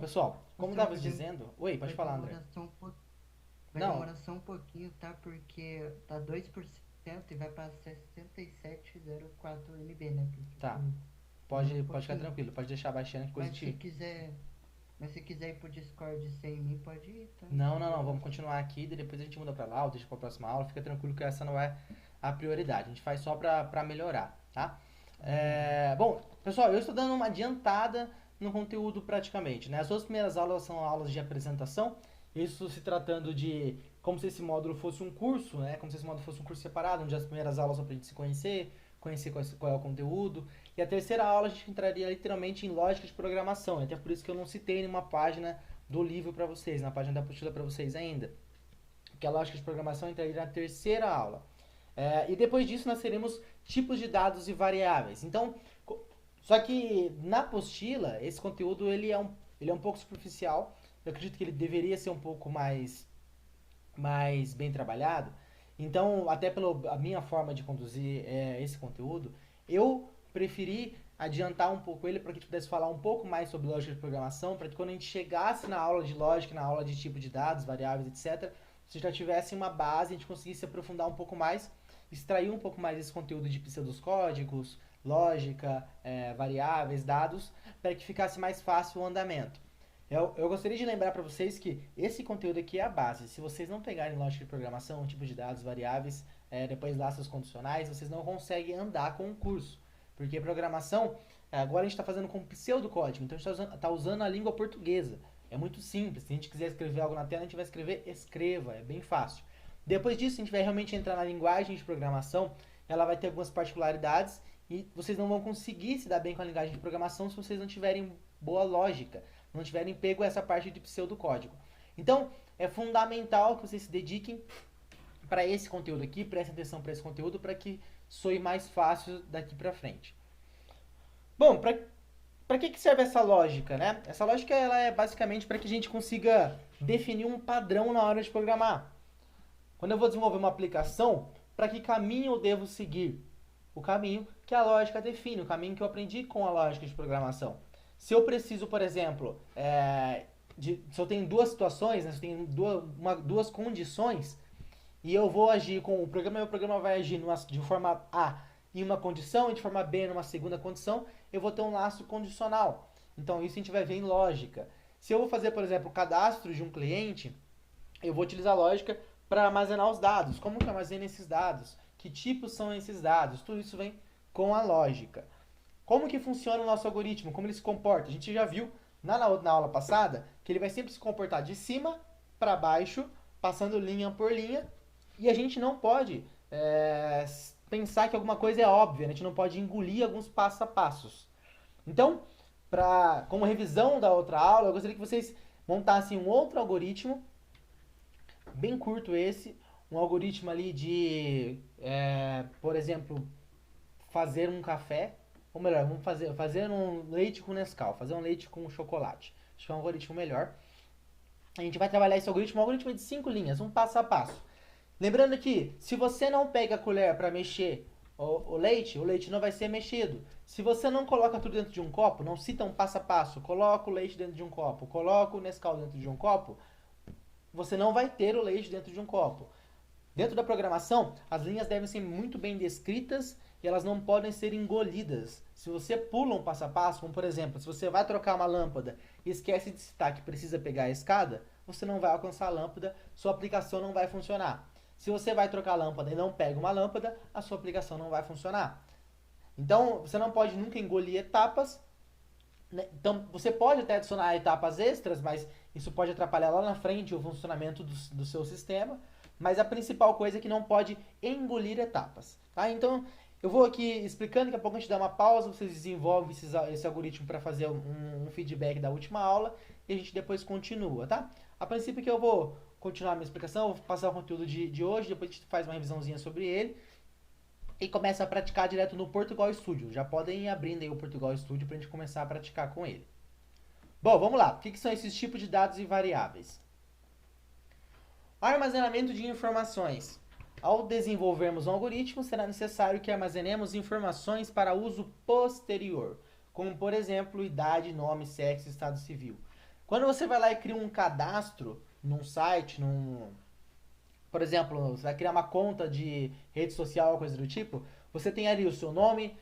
Pessoal, como Nossa, estava dizendo... Oi, pode vai falar, André. demorar só um pouco, vai Não, demorar só um pouquinho, tá? Porque tá 2% e vai pra 6704 MB, né, tá. professor? Demora um Pode ficar pouquinho. tranquilo, pode deixar baixando que coisa Mas se te... quiser, mas se quiser ir pro Discord sem mim, pode ir, tá? Sem Não, problema. vamos continuar aqui, daí depois a gente muda pra lá ou deixa pra próxima aula. Fica tranquilo que essa não é a prioridade. A gente faz só pra melhorar, tá? Ah, beleza. Bom, pessoal, eu estou dando uma adiantada no conteúdo praticamente, né? As duas primeiras aulas são aulas de apresentação, isso se tratando de como se esse módulo fosse um curso, né? Como se esse módulo fosse um curso separado, onde as primeiras aulas são pra gente se conhecer, conhecer qual é o conteúdo. E a terceira aula a gente entraria literalmente em lógica de programação, até por isso que eu não citei nenhuma página do livro para vocês, na página da apostila para vocês ainda. Porque a lógica de programação entraria na terceira aula. E depois disso nós teremos tipos de dados e variáveis. Então, só que na apostila, esse conteúdo ele é um pouco superficial. Eu acredito que ele deveria ser um pouco mais bem trabalhado. Então, até pela minha forma de conduzir esse conteúdo, eu preferi adiantar um pouco ele para que a gente pudesse falar um pouco mais sobre lógica de programação, para que quando a gente chegasse na aula de lógica, na aula de tipo de dados, variáveis, etc., você já tivesse uma base, a gente conseguisse aprofundar um pouco mais, extrair um pouco mais esse conteúdo de pseudocódigos, lógica, variáveis, dados, para que ficasse mais fácil o andamento. Eu gostaria de lembrar para vocês que esse conteúdo aqui é a base. Se vocês não pegarem lógica de programação, tipo de dados, variáveis, depois laços condicionais, vocês não conseguem andar com o curso. Porque programação, agora a gente está fazendo com pseudocódigo, então a gente está usando a língua portuguesa. É muito simples. Se a gente quiser escrever algo na tela, a gente vai escrever escreva, é bem fácil. Depois disso, a gente vai realmente entrar na linguagem de programação, ela vai ter algumas particularidades e vocês não vão conseguir se dar bem com a linguagem de programação se vocês não tiverem boa lógica, não tiverem pego essa parte de pseudocódigo. Então, é fundamental que vocês se dediquem para esse conteúdo aqui, prestem atenção para esse conteúdo para que soe mais fácil daqui para frente. Bom, para que serve essa lógica, né? Essa lógica ela é basicamente para que a gente consiga definir um padrão na hora de programar. Quando eu vou desenvolver uma aplicação, para que caminho eu devo seguir? O caminho que a lógica define, o caminho que eu aprendi com a lógica de programação. Se eu preciso, por exemplo, se eu tenho duas situações, né, se eu tenho duas condições, e eu vou agir com meu programa vai agir de forma A em uma condição e de forma B numa segunda condição, eu vou ter um laço condicional. Então isso a gente vai ver em lógica. Se eu vou fazer, por exemplo, o cadastro de um cliente, eu vou utilizar a lógica para armazenar os dados. Como que armazena esses dados? Que tipos são esses dados? Tudo isso vem com a lógica. Como que funciona o nosso algoritmo? Como ele se comporta? A gente já viu na aula passada que ele vai sempre se comportar de cima para baixo, passando linha por linha, e a gente não pode pensar que alguma coisa é óbvia, né? A gente não pode engolir alguns passo a passos. Então, como revisão da outra aula, eu gostaria que vocês montassem um outro algoritmo bem curto esse, um algoritmo ali por exemplo, fazer um café, ou melhor, vamos fazer um leite com Nescau, fazer um leite com chocolate. Acho que é um algoritmo melhor. A gente vai trabalhar esse algoritmo, um algoritmo de 5 linhas, um passo a passo. Lembrando que se você não pega a colher para mexer o leite não vai ser mexido. Se você não coloca tudo dentro de um copo, não cita um passo a passo, coloca o leite dentro de um copo, coloca o Nescau dentro de um copo, você não vai ter o leite dentro de um copo. Dentro da programação, as linhas devem ser muito bem descritas e elas não podem ser engolidas. Se você pula um passo a passo, como por exemplo, se você vai trocar uma lâmpada e esquece de citar que precisa pegar a escada, você não vai alcançar a lâmpada, sua aplicação não vai funcionar. Se você vai trocar a lâmpada e não pega uma lâmpada, a sua aplicação não vai funcionar. Então, você não pode nunca engolir etapas, né? Então, você pode até adicionar etapas extras, mas isso pode atrapalhar lá na frente o funcionamento do seu sistema. Mas a principal coisa é que não pode engolir etapas. Tá? Então, eu vou aqui explicando, daqui a pouco a gente dá uma pausa, vocês desenvolvem esse algoritmo para fazer um feedback da última aula e a gente depois continua, tá? A princípio que eu vou continuar a minha explicação, eu vou passar o conteúdo de hoje, depois a gente faz uma revisãozinha sobre ele e começa a praticar direto no Portugal Studio. Já podem ir abrindo aí o Portugal Studio para a gente começar a praticar com ele. Bom, vamos lá. O que são esses tipos de dados e variáveis? Armazenamento de informações. Ao desenvolvermos um algoritmo, será necessário que armazenemos informações para uso posterior, como por exemplo, idade, nome, sexo, estado civil. Quando você vai lá e cria um cadastro num site, por exemplo, você vai criar uma conta de rede social, coisa do tipo, você tem ali o seu nome,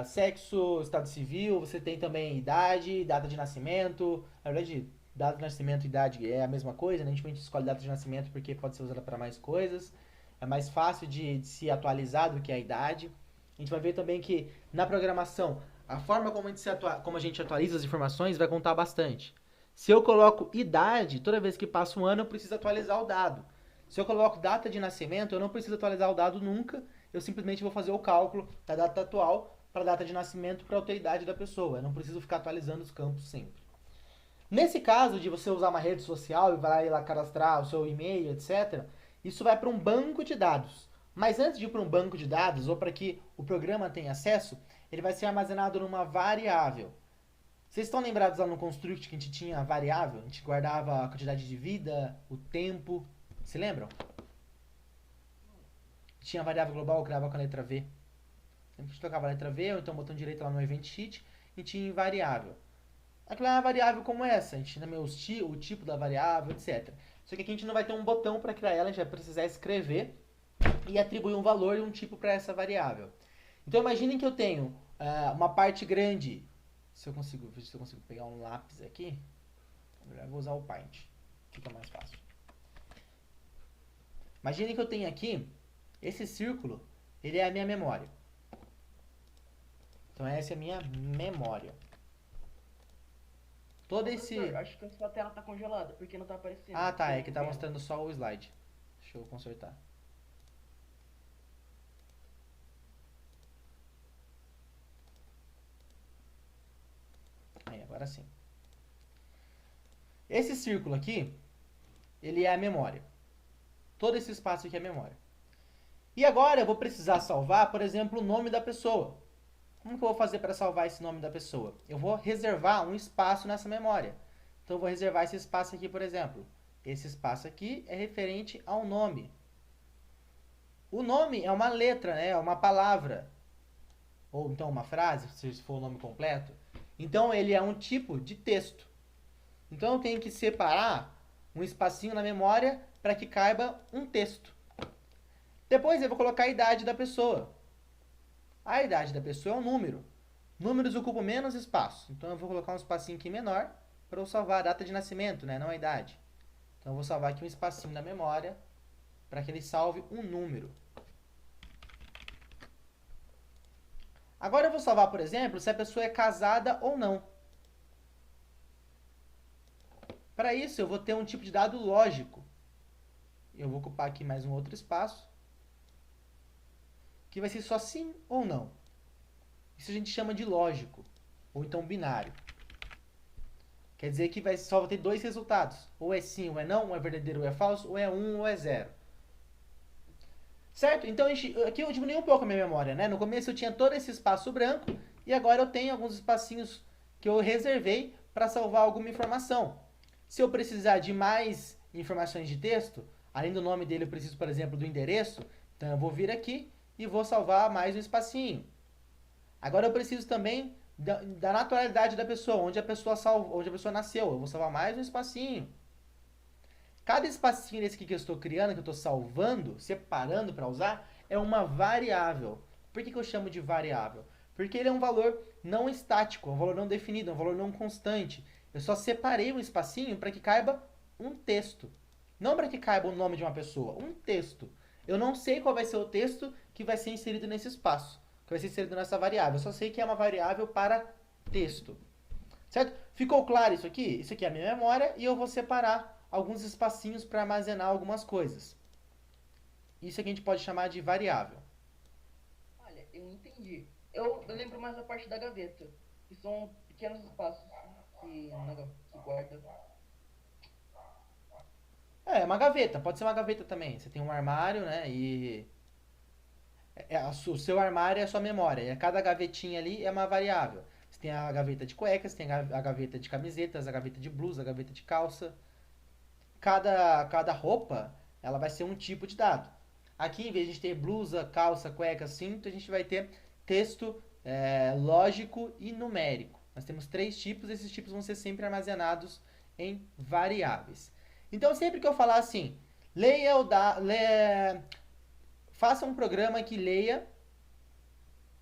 sexo, estado civil, você tem também idade, data de nascimento. Na verdade, data de nascimento e idade é a mesma coisa, né? A gente escolhe data de nascimento porque pode ser usada para mais coisas. É mais fácil de se atualizar do que a idade. A gente vai ver também que na programação, a forma como a gente atualiza as informações vai contar bastante. Se eu coloco idade, toda vez que passa um ano eu preciso atualizar o dado. Se eu coloco data de nascimento, eu não preciso atualizar o dado nunca, eu simplesmente vou fazer o cálculo da data atual para a data de nascimento para a autoridade da pessoa. Eu não preciso ficar atualizando os campos sempre. Nesse caso de você usar uma rede social e vai lá cadastrar o seu e-mail, etc., isso vai para um banco de dados. Mas antes de ir para um banco de dados, ou para que o programa tenha acesso, ele vai ser armazenado numa variável. Vocês estão lembrados lá no Construct que a gente tinha a variável? A gente guardava a quantidade de vida, o tempo. Se lembram? Tinha a variável global, eu criava com a letra V. Sempre a gente tocava a letra V, ou então botão direito lá no Event Sheet, e tinha variável. Aquela é uma variável como essa, a gente tinha também o tipo da variável, etc. Só que aqui a gente não vai ter um botão para criar ela, a gente vai precisar escrever e atribuir um valor e um tipo para essa variável. Então imaginem que eu tenho uma parte grande. Se eu consigo pegar um lápis aqui, eu vou usar o Paint, fica mais fácil. Imaginem que eu tenho aqui esse círculo, ele é a minha memória. Então essa é a minha memória. Todo esse... Acho que a sua tela tá congelada, porque não tá aparecendo. Ah, tá, é que tá mostrando só o slide. Deixa eu consertar. Aí, agora sim. Esse círculo aqui, ele é a memória. Todo esse espaço aqui é a memória. E agora eu vou precisar salvar, por exemplo, o nome da pessoa. Como que eu vou fazer para salvar esse nome da pessoa? Eu vou reservar um espaço nessa memória. Então eu vou reservar esse espaço aqui, por exemplo. Esse espaço aqui é referente ao nome. O nome é uma letra, né? É uma palavra. Ou então uma frase, se for o nome completo. Então ele é um tipo de texto. Então eu tenho que separar um espacinho na memória para que caiba um texto. Depois eu vou colocar a idade da pessoa. A idade da pessoa é um número. Números ocupam menos espaço. Então eu vou colocar um espacinho aqui menor para eu salvar a data de nascimento, né? Não a idade. Então eu vou salvar aqui um espacinho na memória para que ele salve um número. Agora eu vou salvar, por exemplo, se a pessoa é casada ou não. Para isso eu vou ter um tipo de dado lógico. Eu vou ocupar aqui mais um outro espaço, que vai ser só sim ou não. Isso a gente chama de lógico, ou então binário. Quer dizer que só vai ter dois resultados. Ou é sim ou é não, ou é verdadeiro ou é falso, ou é 1 ou é 0. Certo? Então aqui eu diminui um pouco a minha memória, né? No começo eu tinha todo esse espaço branco, e agora eu tenho alguns espacinhos que eu reservei para salvar alguma informação. Se eu precisar de mais informações de texto, além do nome dele eu preciso, por exemplo, do endereço, então eu vou vir aqui e vou salvar mais um espacinho. Agora eu preciso também da naturalidade da pessoa, onde a pessoa nasceu. Eu vou salvar mais um espacinho. Cada espacinho desse aqui que eu estou criando, que eu estou salvando, separando para usar, é uma variável. Por que eu chamo de variável? Porque ele é um valor não estático, um valor não definido, um valor não constante. Eu só separei um espacinho para que caiba um texto. Não para que caiba o nome de uma pessoa, um texto. Eu não sei qual vai ser o texto que vai ser inserido nesse espaço, que vai ser inserido nessa variável. Eu só sei que é uma variável para texto. Certo? Ficou claro isso aqui? Isso aqui é a minha memória e eu vou separar alguns espacinhos para armazenar algumas coisas. Isso aqui a gente pode chamar de variável. Olha, eu entendi. Eu lembro mais da parte da gaveta, que são pequenos espaços que guarda. É uma gaveta, pode ser uma gaveta também. Você tem um armário, né? E o seu armário é a sua memória. E cada gavetinha ali é uma variável. Você tem a gaveta de cuecas, tem a gaveta de camisetas, a gaveta de blusa, a gaveta de calça. Cada roupa, ela vai ser um tipo de dado. Aqui, em vez de a gente ter blusa, calça, cueca, cinto, a gente vai ter texto lógico e numérico. Nós temos 3 tipos, esses tipos vão ser sempre armazenados em variáveis. Então, sempre que eu falar assim, faça um programa que leia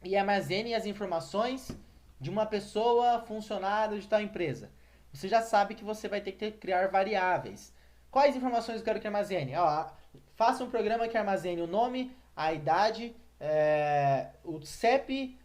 e armazene as informações de uma pessoa funcionário de tal empresa. Você já sabe que você vai ter que criar variáveis. Quais informações eu quero que armazene? Faça um programa que armazene o nome, a idade, o CEP,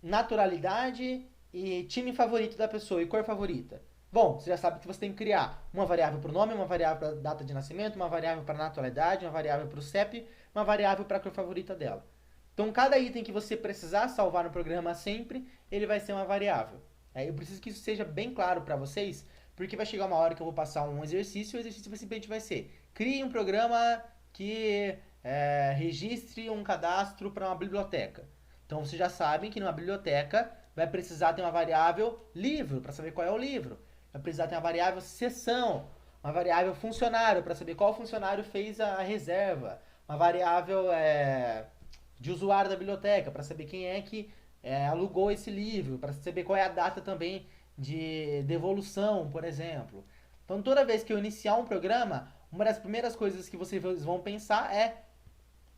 naturalidade e time favorito da pessoa e cor favorita. Bom, você já sabe que você tem que criar uma variável para o nome, uma variável para a data de nascimento, uma variável para a naturalidade, uma variável para o CEP, uma variável para a cor favorita dela. Então, cada item que você precisar salvar no programa sempre, ele vai ser uma variável. Eu preciso que isso seja bem claro para vocês, porque vai chegar uma hora que eu vou passar um exercício, e o exercício simplesmente vai ser: crie um programa que registre um cadastro para uma biblioteca. Então, vocês já sabem que numa biblioteca vai precisar ter uma variável livro, para saber qual é o livro. Vai precisar ter uma variável sessão, uma variável funcionário, para saber qual funcionário fez a reserva, uma variável de usuário da biblioteca, para saber quem é que alugou esse livro, para saber qual é a data também de devolução, por exemplo. Então, toda vez que eu iniciar um programa, uma das primeiras coisas que vocês vão pensar é: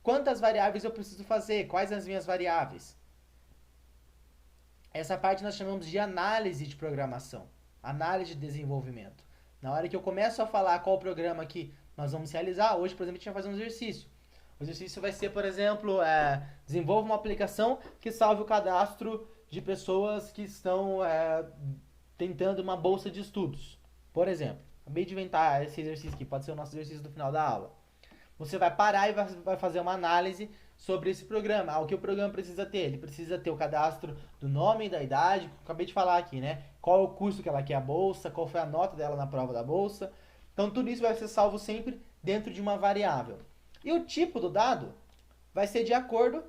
quantas variáveis eu preciso fazer? Quais as minhas variáveis? Essa parte nós chamamos de análise de programação, análise de desenvolvimento. Na hora que eu começo a falar qual programa que nós vamos realizar, hoje, por exemplo, a gente vai fazer um exercício. O exercício vai ser, por exemplo, desenvolva uma aplicação que salve o cadastro de pessoas que estão tentando uma bolsa de estudos. Por exemplo, acabei de inventar esse exercício aqui, pode ser o nosso exercício do final da aula. Você vai parar e vai fazer uma análise sobre esse programa. O que o programa precisa ter? Ele precisa ter o cadastro do nome e da idade, que eu acabei de falar aqui, né? Qual é o curso que ela quer a bolsa, qual foi a nota dela na prova da bolsa. Então, tudo isso vai ser salvo sempre dentro de uma variável. E o tipo do dado vai ser de acordo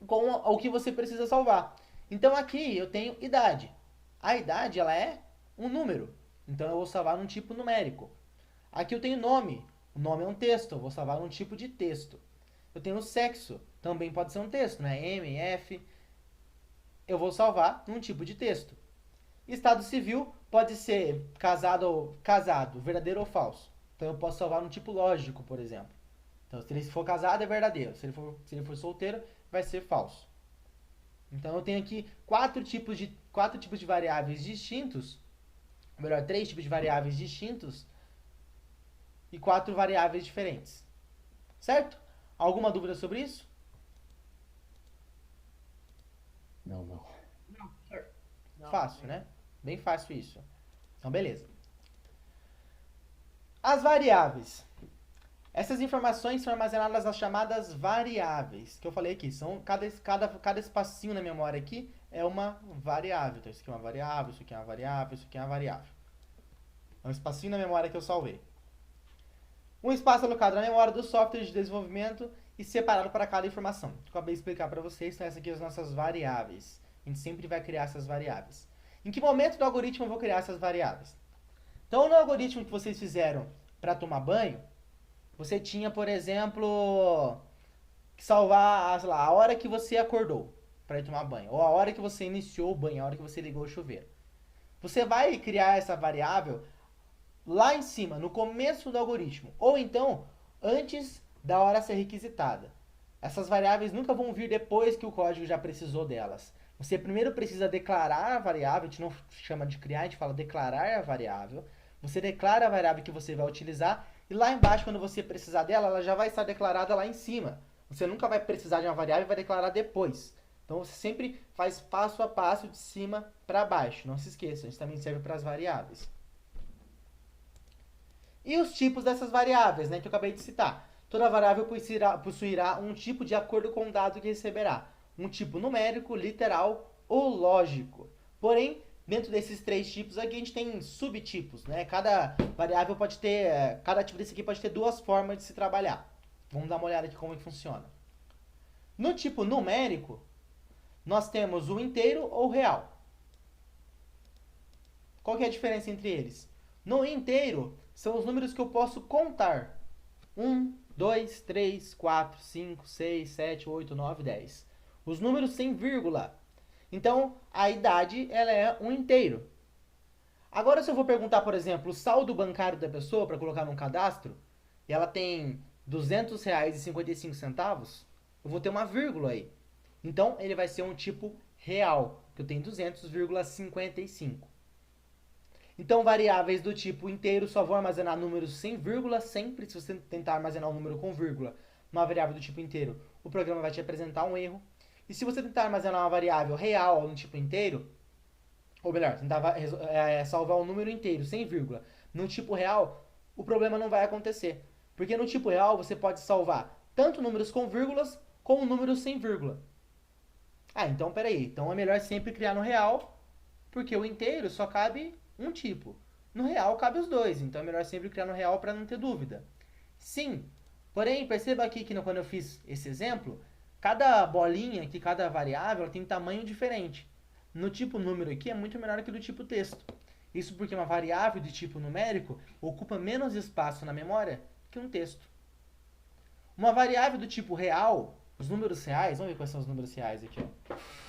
com o que você precisa salvar. Então, aqui eu tenho idade. A idade, ela é um número. Então, eu vou salvar num tipo numérico. Aqui eu tenho nome. O nome é um texto, eu vou salvar num tipo de texto. Eu tenho sexo, também pode ser um texto, né? M, F. Eu vou salvar num tipo de texto. Estado civil pode ser casado, verdadeiro ou falso. Então eu posso salvar num tipo lógico, por exemplo. Então, se ele for casado, é verdadeiro. Se ele for solteiro, vai ser falso. Então eu tenho aqui quatro tipos de variáveis distintos. Ou melhor, 3 tipos de variáveis distintos e 4 variáveis diferentes. Certo? Alguma dúvida sobre isso? Não. Não, senhor. Não. Fácil, né? Bem fácil isso. Então, beleza. As variáveis. Essas informações são armazenadas nas chamadas variáveis, que eu falei aqui. São cada espacinho na memória aqui é uma variável. Então, isso aqui é uma variável, isso aqui é uma variável, isso aqui é uma variável. É um espacinho na memória que eu salvei. Um espaço alocado na memória do software de desenvolvimento e separado para cada informação. Eu acabei de explicar para vocês, então essas aqui são as nossas variáveis. A gente sempre vai criar essas variáveis. Em que momento do algoritmo eu vou criar essas variáveis? Então, no algoritmo que vocês fizeram para tomar banho, você tinha, por exemplo, que salvar a hora que você acordou para ir tomar banho, ou a hora que você iniciou o banho, a hora que você ligou o chuveiro. Você vai criar essa variável lá em cima, no começo do algoritmo, ou então antes da hora ser requisitada. Essas variáveis nunca vão vir depois que o código já precisou delas. Você primeiro precisa declarar a variável, a gente não chama de criar, a gente fala declarar a variável. Você declara a variável que você vai utilizar e lá embaixo, quando você precisar dela, ela já vai estar declarada lá em cima. Você nunca vai precisar de uma variável e vai declarar depois. Então você sempre faz passo a passo de cima para baixo. Não se esqueça, isso também serve para as variáveis. E os tipos dessas variáveis, né, que eu acabei de citar. Toda variável possuirá um tipo de acordo com o dado que receberá. Um tipo numérico, literal ou lógico. Porém, dentro desses 3 tipos aqui, a gente tem subtipos, né? Cada variável pode ter, cada tipo desse aqui pode ter 2 formas de se trabalhar. Vamos dar uma olhada aqui como é que funciona. No tipo numérico, nós temos o inteiro ou o real. Qual que é a diferença entre eles? No inteiro, são os números que eu posso contar. 1, 2, 3, 4, 5, 6, 7, 8, 9, 10. Os números sem vírgula. Então, a idade ela é um inteiro. Agora, se eu vou perguntar, por exemplo, o saldo bancário da pessoa para colocar num cadastro, e ela tem R$ 200,55, eu vou ter uma vírgula aí. Então, ele vai ser um tipo real, que eu tenho 200,55. Então, variáveis do tipo inteiro só vão armazenar números sem vírgula sempre. Se você tentar armazenar um número com vírgula numa variável do tipo inteiro, o programa vai te apresentar um erro. E se você tentar armazenar uma variável real no tipo inteiro, ou melhor, tentar salvar um número inteiro sem vírgula no tipo real, o problema não vai acontecer. Porque no tipo real você pode salvar tanto números com vírgulas como números sem vírgula. Ah, então peraí. Então é melhor sempre criar no real, porque o inteiro só cabe um tipo. No real cabe os dois, então é melhor sempre criar no real para não ter dúvida. Sim, porém perceba aqui que quando eu fiz esse exemplo, cada bolinha aqui, cada variável tem um tamanho diferente. No tipo número aqui é muito menor que do tipo texto. Isso porque uma variável de tipo numérico ocupa menos espaço na memória que um texto. Uma variável do tipo real, os números reais, vamos ver quais são os números reais aqui. Ó.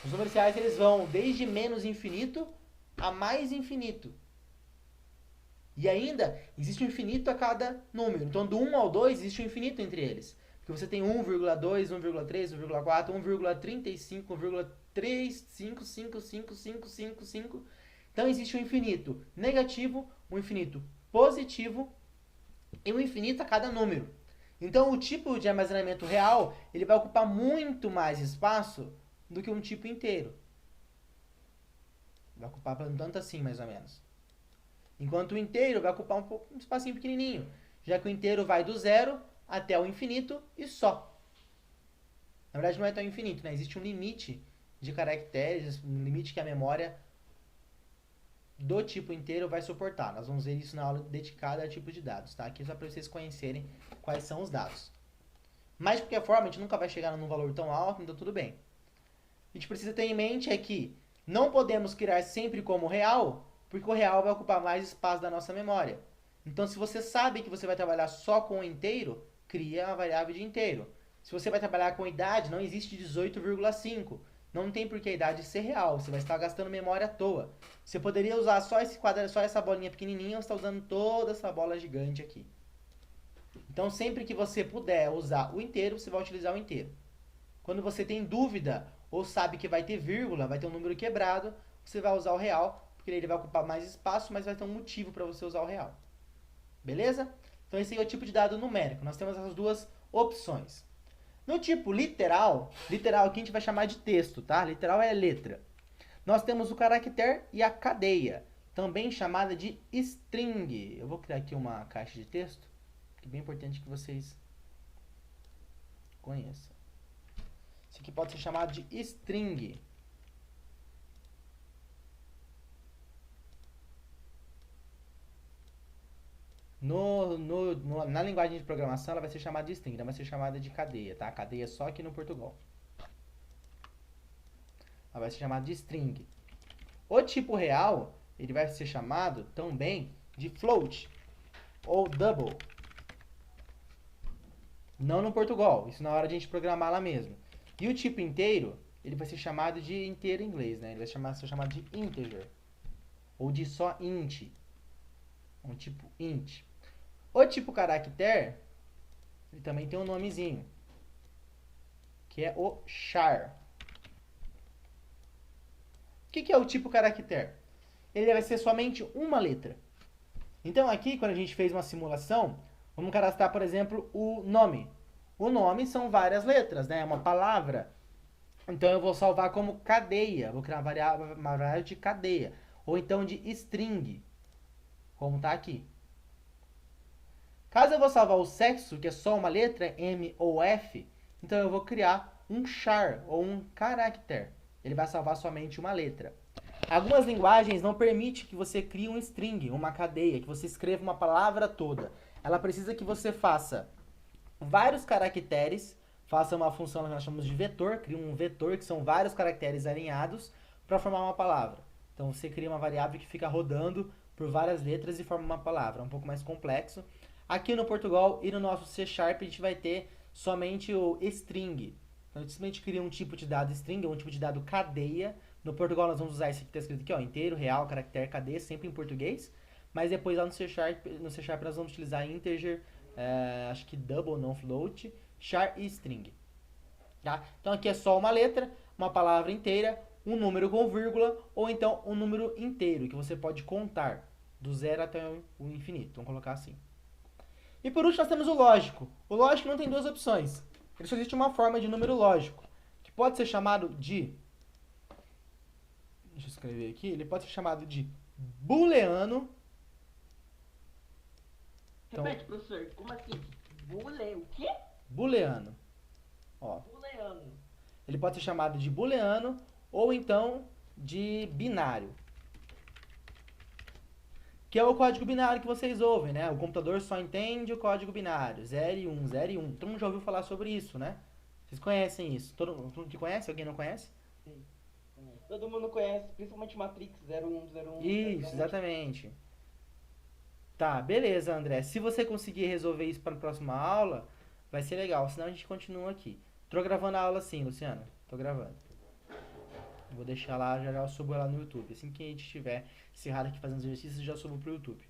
Os números reais eles vão desde menos infinito a mais infinito. E ainda existe um infinito a cada número. Então do 1 ao 2 existe um infinito entre eles. Porque você tem 1,2, 1,3, 1,4, 1,35, 1,3555555. Então existe um infinito negativo, um infinito positivo e um infinito a cada número. Então o tipo de armazenamento real ele vai ocupar muito mais espaço do que um tipo inteiro. Vai ocupar tanto assim, mais ou menos. Enquanto o inteiro vai ocupar um espacinho pequenininho, já que o inteiro vai do zero até o infinito e só. Na verdade não é até o infinito, né? Existe um limite de caracteres, um limite que a memória do tipo inteiro vai suportar. Nós vamos ver isso na aula dedicada a tipo de dados, tá? Aqui só para vocês conhecerem quais são os dados. Mas de qualquer forma, a gente nunca vai chegar num valor tão alto, então tudo bem. A gente precisa ter em mente é que não podemos criar sempre como real, porque o real vai ocupar mais espaço da nossa memória. Então, se você sabe que você vai trabalhar só com o inteiro, cria uma variável de inteiro. Se você vai trabalhar com idade, não existe 18,5. Não tem por que a idade ser real, você vai estar gastando memória à toa. Você poderia usar só esse quadrado, só essa bolinha pequenininha, ou você está usando toda essa bola gigante aqui. Então, sempre que você puder usar o inteiro, você vai utilizar o inteiro. Quando você tem dúvida, ou sabe que vai ter vírgula, vai ter um número quebrado, você vai usar o real, porque ele vai ocupar mais espaço, mas vai ter um motivo para você usar o real. Beleza? Então esse é o tipo de dado numérico. Nós temos essas duas opções. No tipo literal, literal aqui a gente vai chamar de texto, tá? Literal é letra. Nós temos o caractere e a cadeia, também chamada de string. Eu vou criar aqui uma caixa de texto, que é bem importante que vocês conheçam. Isso aqui pode ser chamado de string. Na linguagem de programação, ela vai ser chamada de string, não vai ser chamada de cadeia, tá? Cadeia só aqui no Portugal. Ela vai ser chamada de string. O tipo real, ele vai ser chamado também de float ou double. Não no Portugal, isso na hora de a gente programar lá mesmo. E o tipo inteiro, ele vai ser chamado de inteiro em inglês, né? Ele vai ser chamado de integer. Ou de só int. Um tipo int. O tipo caractere, ele também tem um nomezinho, que é o char. O que é o tipo caractere? Ele vai ser somente uma letra. Então aqui, quando a gente fez uma simulação, vamos cadastrar, por exemplo, o nome. O nome são várias letras, né? É uma palavra. Então eu vou salvar como cadeia. Vou criar uma variável de cadeia. Ou então de string, como está aqui. Caso eu vou salvar o sexo, que é só uma letra, M ou F, então eu vou criar um char, ou um caractere. Ele vai salvar somente uma letra. Algumas linguagens não permitem que você crie um string, uma cadeia, que você escreva uma palavra toda. Ela precisa que você faça vários caracteres, faça uma função que nós chamamos de vetor, cria um vetor, que são vários caracteres alinhados, para formar uma palavra. Então você cria uma variável que fica rodando por várias letras e forma uma palavra. É um pouco mais complexo. Aqui no Portugal e no nosso C# a gente vai ter somente o string. Então, a gente simplesmente cria um tipo de dado string, um tipo de dado cadeia, No Portugal nós vamos usar esse que tá escrito aqui, ó, inteiro, real, caractere, cadê, sempre em português. Mas depois lá no C Sharp nós vamos utilizar integer, acho que double, não float, char e string. Tá? Então aqui é só uma letra, uma palavra inteira, um número com vírgula, ou então um número inteiro, que você pode contar do zero até o infinito. Vamos colocar assim. E por último nós temos o lógico. O lógico não tem duas opções. Ele só existe uma forma de número lógico, que pode ser chamado de... Deixa eu escrever aqui. Ele pode ser chamado de booleano. Então, Repete, professor, como assim? O quê? booleano. Ó, Booleano. ele pode ser chamado de booleano ou então de binário. Que é o código binário que vocês ouvem, né? O computador só entende o código binário. 0 e 1, 0 e 1. Todo mundo já ouviu falar sobre isso, né? Vocês conhecem isso? Todo mundo que conhece? Alguém não conhece? Sim. Todo mundo conhece, principalmente Matrix 0101. Isso, exatamente. Tá, beleza, André. Se você conseguir resolver isso para a próxima aula, vai ser legal. Senão a gente continua aqui. Tô gravando a aula sim, Luciano. Tô gravando. Vou deixar lá, já eu subo ela no YouTube. Assim que a gente estiver encerrado aqui fazendo exercícios, já subo pro YouTube.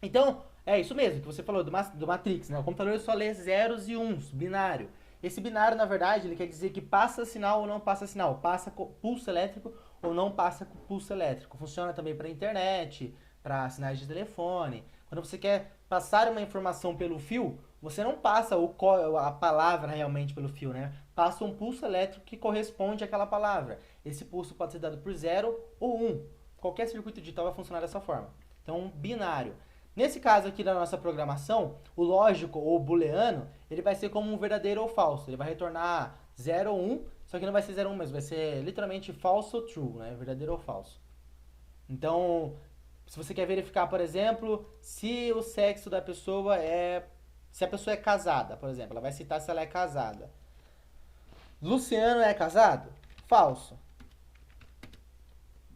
Então, é isso mesmo que você falou do Matrix, né? O computador só lê zeros e uns, binário. Esse binário, na verdade, ele quer dizer que passa sinal ou não passa sinal. Passa pulso elétrico ou não passa pulso elétrico. Funciona também para internet, para sinais de telefone. Quando você quer passar uma informação pelo fio, você não passa a palavra realmente pelo fio, né? Passa um pulso elétrico que corresponde àquela palavra. Esse pulso pode ser dado por 0 ou 1. Qualquer circuito digital vai funcionar dessa forma. Então, binário. Nesse caso aqui da nossa programação, o lógico ou booleano, ele vai ser como um verdadeiro ou falso. Ele vai retornar 0 ou 1, só que não vai ser 0 ou 1 mesmo, vai ser literalmente falso ou true, né? Verdadeiro ou falso. Então, se você quer verificar, por exemplo, se o sexo da pessoa é... Se a pessoa é casada, por exemplo, ela vai citar se ela é casada. Luciano é casado? Falso.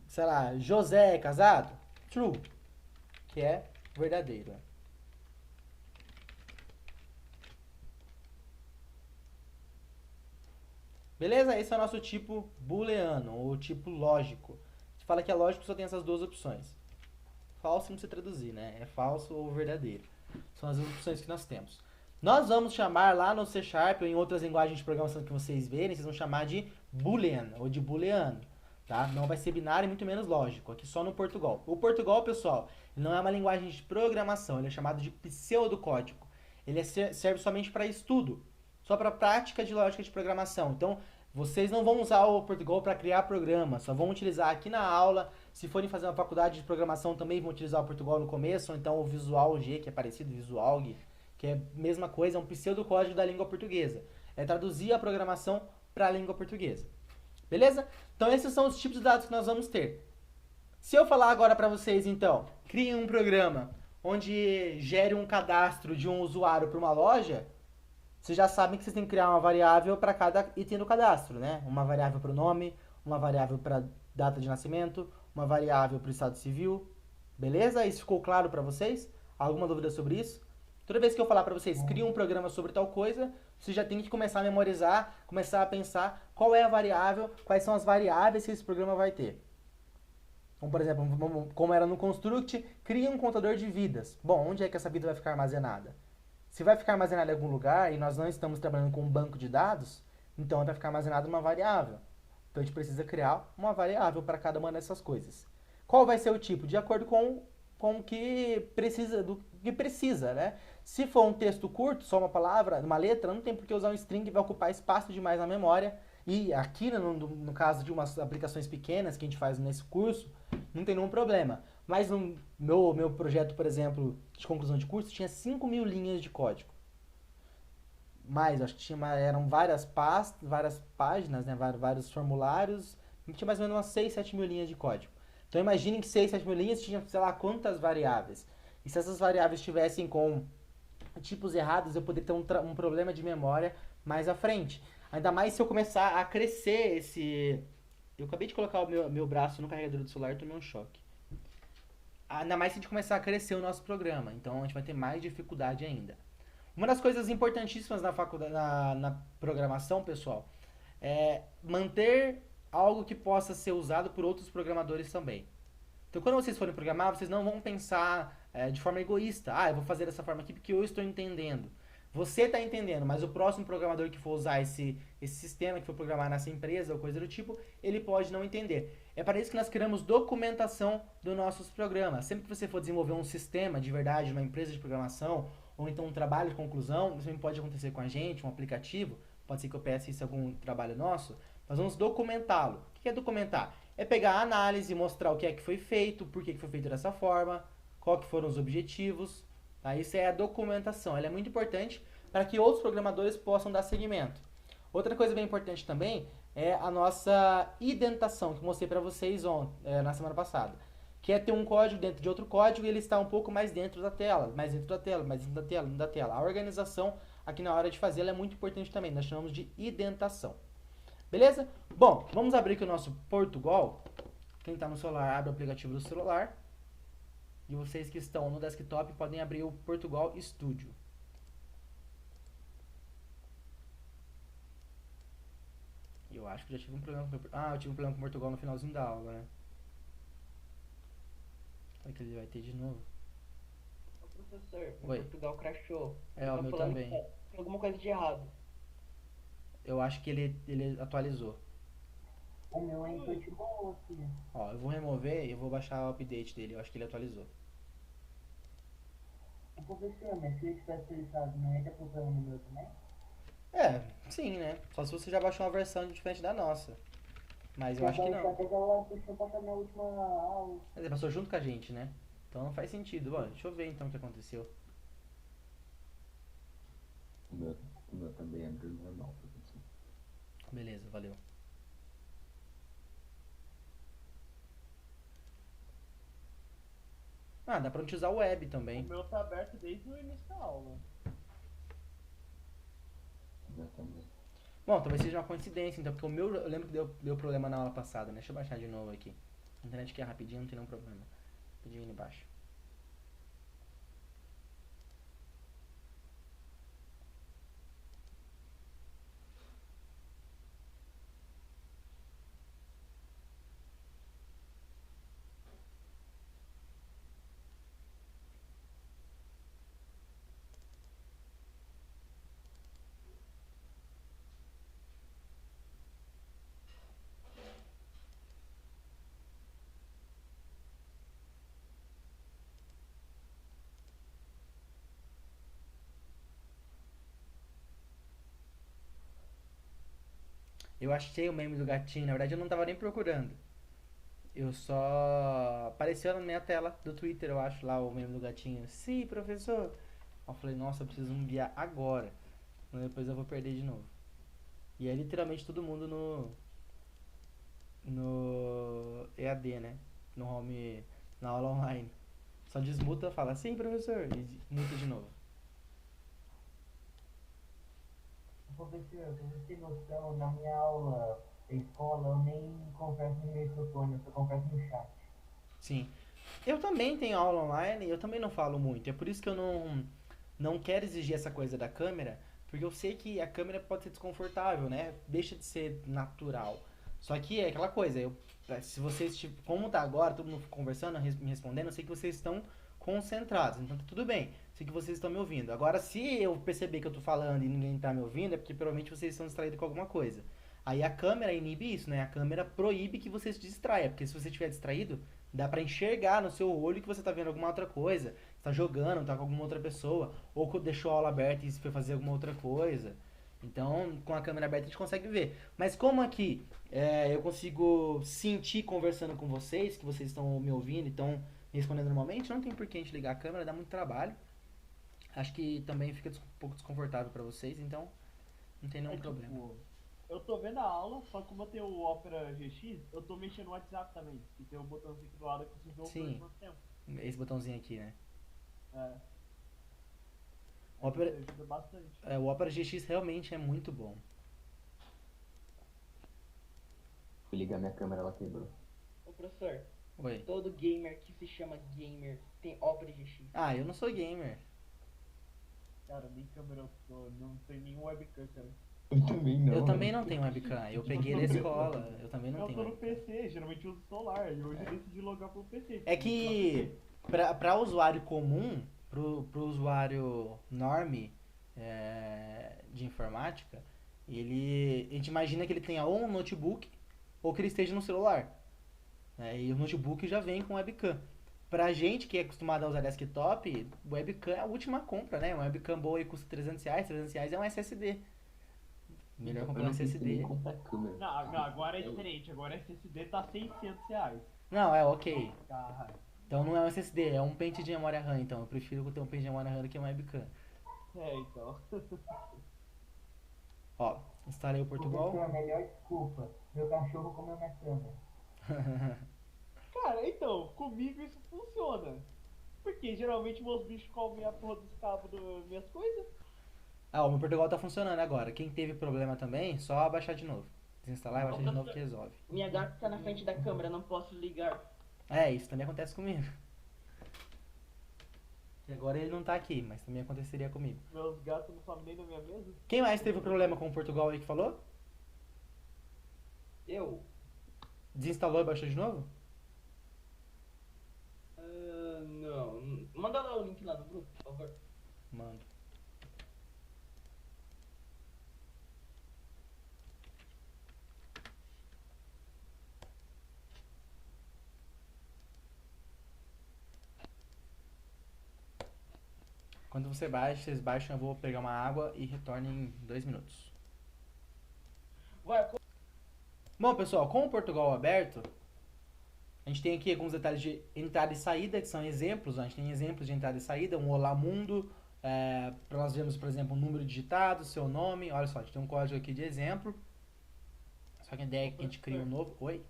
Sei lá, José é casado? True. Que é verdadeiro. Beleza? Esse é o nosso tipo booleano, ou tipo lógico. A gente fala que é lógico só tem essas duas opções. Falso não se traduzir, né? É falso ou verdadeiro. São as opções que nós temos. Nós vamos chamar lá no C Sharp ou em outras linguagens de programação que vocês verem, vocês vão chamar de boolean ou de booleano. Tá? Não vai ser binário e muito menos lógico. Aqui só no Portugal. O Portugal, pessoal, não é uma linguagem de programação. Ele é chamado de pseudocódigo. Ele serve somente para estudo. Só para prática de lógica de programação. Então, vocês não vão usar o Portugal para criar programa. Só vão utilizar aqui na aula. Se forem fazer uma faculdade de programação, também vão utilizar o Portugal no começo. Ou então o Visual G, que é parecido, Visual G, que é a mesma coisa. É um pseudocódigo da língua portuguesa. É traduzir a programação para a língua portuguesa. Beleza? Então esses são os tipos de dados que nós vamos ter. Se eu falar agora para vocês, então, criem um programa onde gere um cadastro de um usuário para uma loja, vocês já sabem que vocês têm que criar uma variável para cada item do cadastro, né? Uma variável para o nome, uma variável para data de nascimento, uma variável para o estado civil. Beleza? Isso ficou claro para vocês? Alguma dúvida sobre isso? Toda vez que eu falar para vocês, cria um programa sobre tal coisa, você já tem que começar a memorizar, começar a pensar qual é a variável, quais são as variáveis que esse programa vai ter. Então, por exemplo, como era no construct, cria um contador de vidas. Bom, onde é que essa vida vai ficar armazenada? Se vai ficar armazenada em algum lugar e nós não estamos trabalhando com um banco de dados, então vai ficar armazenada uma variável. Então a gente precisa criar uma variável para cada uma dessas coisas. Qual vai ser o tipo? De acordo com o que precisa, do que precisa, né? Se for um texto curto, só uma palavra, uma letra, não tem por que usar um string que vai ocupar espaço demais na memória. E aqui, no caso de umas aplicações pequenas que a gente faz nesse curso, não tem nenhum problema. Mas no meu projeto, por exemplo, de conclusão de curso, tinha 5.000 linhas de código. Mais, acho que eram várias páginas, né, vários formulários, tinha mais ou menos umas 6, 7 mil linhas de código. Então imaginem que 6, 7 mil linhas tinha, sei lá, quantas variáveis. E se essas variáveis estivessem com tipos errados, eu poderia ter um problema de memória mais à frente. Ainda mais se eu começar a crescer esse... Eu acabei de colocar o meu braço no carregador do celular e tomei um choque. Ainda mais se a gente começar a crescer o nosso programa. Então a gente vai ter mais dificuldade ainda. Uma das coisas importantíssimas na programação, pessoal, é manter algo que possa ser usado por outros programadores também. Então, quando vocês forem programar, vocês não vão pensar de forma egoísta. Ah, eu vou fazer dessa forma aqui porque eu estou entendendo. Você está entendendo, mas o próximo programador que for usar esse sistema, que for programar nessa empresa ou coisa do tipo, ele pode não entender. É para isso que nós criamos documentação dos nossos programas. Sempre que você for desenvolver um sistema de verdade, uma empresa de programação, ou então um trabalho de conclusão, isso também pode acontecer com a gente, um aplicativo, pode ser que eu peça isso em algum trabalho nosso, nós vamos documentá-lo. O que é documentar? É pegar a análise, mostrar o que é que foi feito, por que foi feito dessa forma, qual que foram os objetivos. Tá? Isso é a documentação. Ela é muito importante para que outros programadores possam dar seguimento. Outra coisa bem importante também é a nossa indentação, que eu mostrei para vocês na semana passada. Que é ter um código dentro de outro código e ele está um pouco mais dentro da tela, mais dentro da tela, mais dentro da tela, dentro da tela. A organização aqui na hora de fazer ela é muito importante também. Nós chamamos de indentação. Beleza? Bom, vamos abrir aqui o nosso Portugal. Quem está no celular, abre o aplicativo do celular. E vocês que estão no desktop podem abrir o Portugal Studio. Eu acho que já tive um problema com... eu tive um problema com Portugal no finalzinho da aula, né? Será que ele vai ter de novo? Ô, professor, meu Oi. Portugal crashou. É, o meu falando também. que tem alguma coisa de errado. Eu acho que ele atualizou. O meu é intuitivo aqui. Ó, eu vou remover e eu vou baixar o update dele. Eu acho que ele atualizou. O professor, mas se ele tivesse atualizado, não ia ter problema no meu também? É, sim, né? Só se você já baixou uma versão diferente da nossa. Mas eu acho que não. Até ela deixou passar na última aula. Mas ele passou junto com a gente, né? Então não faz sentido. Bom, deixa eu ver então o que aconteceu. O meu, o meu também abriu normal, professor. Beleza, valeu. Ah, dá pra gente usar o web O também. meu tá aberto desde o início da aula. O meu também. Bom, talvez seja uma coincidência, então, porque o meu, eu lembro que deu problema na aula passada, né? Deixa eu baixar de novo aqui. A internet aqui é rapidinho, não tem nenhum problema. Rapidinho embaixo. Eu achei o meme do gatinho, na verdade eu não tava nem procurando. Eu só... apareceu na minha tela do Twitter, eu acho, lá o meme do gatinho. Sim, professor! Eu falei, nossa, eu preciso enviar agora. Senão depois eu vou perder de novo. E é literalmente todo mundo no EAD, né? No home, na aula online. Só desmuta, fala, sim, professor, e muta de novo. Professor, pra você ter noção, na minha aula da escola eu nem converso no microfone, eu só converso no chat. Sim. Eu também tenho aula online e eu também não falo muito. É por isso que eu não quero exigir essa coisa da câmera, porque eu sei que a câmera pode ser desconfortável, né? Deixa de ser natural. Só que é aquela coisa, se vocês, tipo, como tá agora, todo mundo conversando, me respondendo, eu sei que vocês estão concentrados, então tá tudo bem. Sei que vocês estão me ouvindo. Agora, se eu perceber que eu tô falando e ninguém tá me ouvindo, é porque provavelmente vocês estão distraídos com alguma coisa. Aí a câmera inibe isso, né? A câmera proíbe que você se distraia, porque se você estiver distraído, dá pra enxergar no seu olho que você tá vendo alguma outra coisa, tá jogando, tá com alguma outra pessoa, ou que deixou a aula aberta e foi fazer alguma outra coisa. Então, com a câmera aberta a gente consegue ver. Mas como aqui eu consigo sentir conversando com vocês, que vocês estão me ouvindo e estão me respondendo normalmente, não tem por que a gente ligar a câmera, dá muito trabalho. Acho que também fica um pouco desconfortável pra vocês, então não tem nenhum problema. Tipo, eu tô vendo a aula, só que como eu tenho o Opera GX, eu tô mexendo no WhatsApp também. E tem um botãozinho aqui do lado que você vê o Sim. ao mesmo tempo. Esse botãozinho aqui, né? É. Opera, Ajuda bastante. o Opera GX realmente é muito bom. Fui ligar minha câmera, ela quebrou. Ô, professor, Oi. todo gamer que se chama gamer tem Opera GX. Ah, eu não sou gamer. Cara, nem câmera eu tô, não tem nenhum webcam, cara. Eu também não. Eu também não tenho webcam, eu peguei na escola, eu também não Eu tenho tô no webcam. PC, geralmente uso celular, e hoje eu decidi logar pro PC. É que pra usuário comum, pro usuário norme de informática, a gente imagina que ele tenha ou um notebook ou que ele esteja no celular. Né? E o notebook já vem com webcam. Pra gente que é acostumado a usar desktop, webcam é a última compra, né? Uma webcam boa aí custa R$ 300, R$ 300 é um SSD. Melhor comprar um Eu não pensei nem em SSD. comprar câmera. Não, agora é diferente, agora SSD tá R$ 600. Não, ok. Caralho. Então não é um SSD, é um pente de memória RAM. Então eu prefiro ter um pente de memória RAM do que uma webcam. Então. Ó, instalei o Portugal. Professor, a melhor desculpa. Meu cachorro comeu minha câmera. Cara, então, comigo isso funciona. Porque geralmente meus bichos comem a porra dos cabos das minhas coisas. Ah, o meu Portugal tá funcionando agora. Quem teve problema também, só abaixar de novo. Desinstalar e abaixar de novo que resolve. Minha gata tá na frente da câmera, não posso ligar. É, isso também acontece comigo. E agora ele não tá aqui, mas também aconteceria comigo. Meus gatos não sobem nem na minha mesa. Quem mais teve problema com o Portugal aí que falou? Eu? Desinstalou e baixou de novo? Não. Manda lá o link lá no grupo, por favor. Mando. Quando vocês baixam, eu vou pegar uma água e retorno em 2 minutos. Vai, Bom, pessoal, com o Portugal aberto, a gente tem aqui alguns detalhes de entrada e saída, que são exemplos. A gente tem exemplos de entrada e saída, um Olá Mundo, para nós vermos, por exemplo, um número digitado, seu nome. Olha só, a gente tem um código aqui de exemplo. Só que a ideia é que a gente cria um novo... Oi?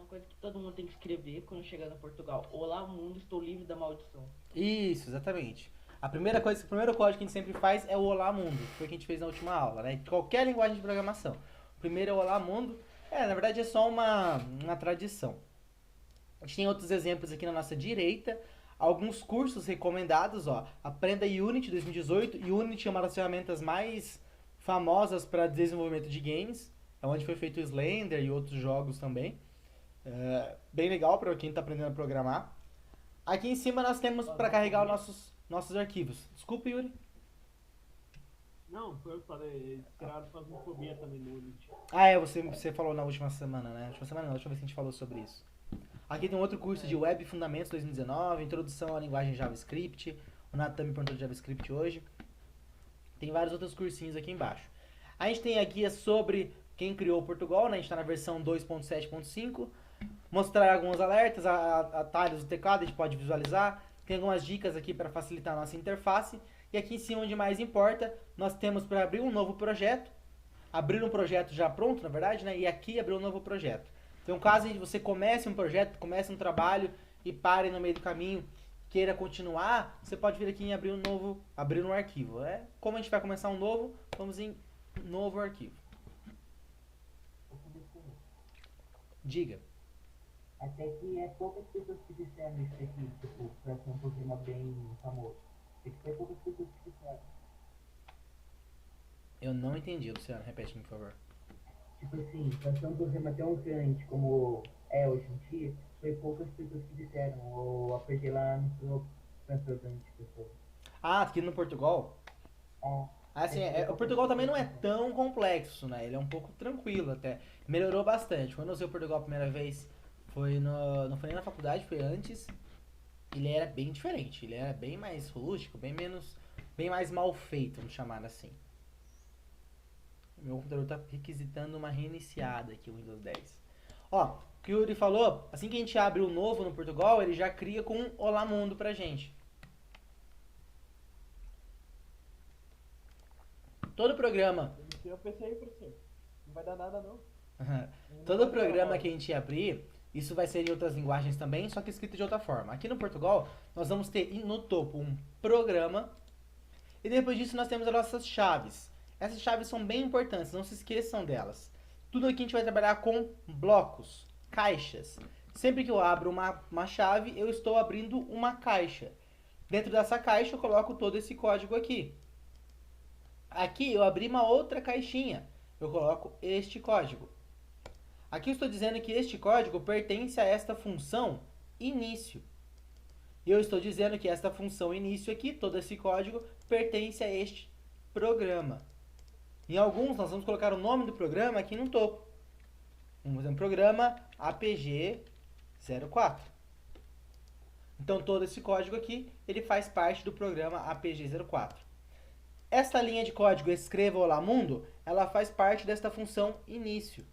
uma coisa que todo mundo tem que escrever quando chegar no Portugal. Olá, mundo, estou livre da maldição. Isso, exatamente. O primeiro código que a gente sempre faz é o Olá Mundo, que foi o que a gente fez na última aula, né? Qualquer linguagem de programação. O primeiro é o Olá Mundo. Na verdade é só uma tradição. A gente tem outros exemplos aqui na nossa direita. Alguns cursos recomendados, ó. Aprenda Unity 2018. Unity é uma das ferramentas mais famosas para desenvolvimento de games. É onde foi feito o Slender e outros jogos também. Bem legal para quem está aprendendo a programar. Aqui em cima nós temos para carregar os nossos arquivos. Desculpa, Yuri. Não, foi eu que falei, eles tiraram fasmofobia também no Unity. Você falou na última semana, né? Na última semana não, a última vez que a gente falou sobre isso. Aqui tem um outro curso de Web Fundamentos 2019, Introdução à Linguagem JavaScript. O Nath também perguntou de JavaScript hoje. Tem vários outros cursinhos aqui embaixo. A gente tem aqui sobre quem criou o Portugal, né? A gente está na versão 2.7.5. Mostrar alguns alertas, atalhos do teclado, a gente pode visualizar. Tem algumas dicas aqui para facilitar a nossa interface. E aqui em cima, onde mais importa, nós temos para abrir um novo projeto. Abrir um projeto já pronto, na verdade, né? E aqui abrir um novo projeto. Então, caso você comece um projeto, comece um trabalho e pare no meio do caminho, queira continuar, você pode vir aqui em abrir um arquivo. Como a gente vai começar um novo, vamos em novo arquivo. Diga. Até que é poucas pessoas que disseram isso aqui, tipo, pra ser um programa bem famoso. Tem que ter poucas pessoas que disseram. Eu não entendi, Luciano. Repete, por favor. Tipo assim, pra ser um programa tão grande como é hoje em dia, foi poucas pessoas que disseram, ou apertei lá no seu cantor grande de pessoas. Aqui no Portugal? É. Assim, o Portugal também não é tão complexo, né? Ele é um pouco tranquilo até. Melhorou bastante. Quando eu usei o Portugal a primeira vez, não foi nem na faculdade, foi antes. Ele era bem diferente. Ele era bem mais rústico, bem mais mal feito, vamos chamar assim. Meu computador tá requisitando uma reiniciada aqui, o Windows 10. Ó, o que o Yuri falou, assim que a gente abre o novo no Portugal, ele já cria com um Olá Mundo pra gente. Todo programa. Eu pensei aí, professor. Não vai dar nada, não. Todo programa que a gente abrir, isso vai ser em outras linguagens também, só que escrito de outra forma. Aqui no Portugal, nós vamos ter no topo um programa e depois disso nós temos as nossas chaves. Essas chaves são bem importantes, não se esqueçam delas. Tudo aqui a gente vai trabalhar com blocos, caixas. Sempre que eu abro uma chave, eu estou abrindo uma caixa. Dentro dessa caixa eu coloco todo esse código aqui. Aqui eu abri uma outra caixinha. Eu coloco este código. Aqui eu estou dizendo que este código pertence a esta função início. E eu estou dizendo que esta função início aqui, todo esse código, pertence a este programa. Em alguns, nós vamos colocar o nome do programa aqui no topo. Vamos fazer um programa APG04. Então, todo esse código aqui, ele faz parte do programa APG04. Esta linha de código, escreva Olá Mundo, ela faz parte desta função início.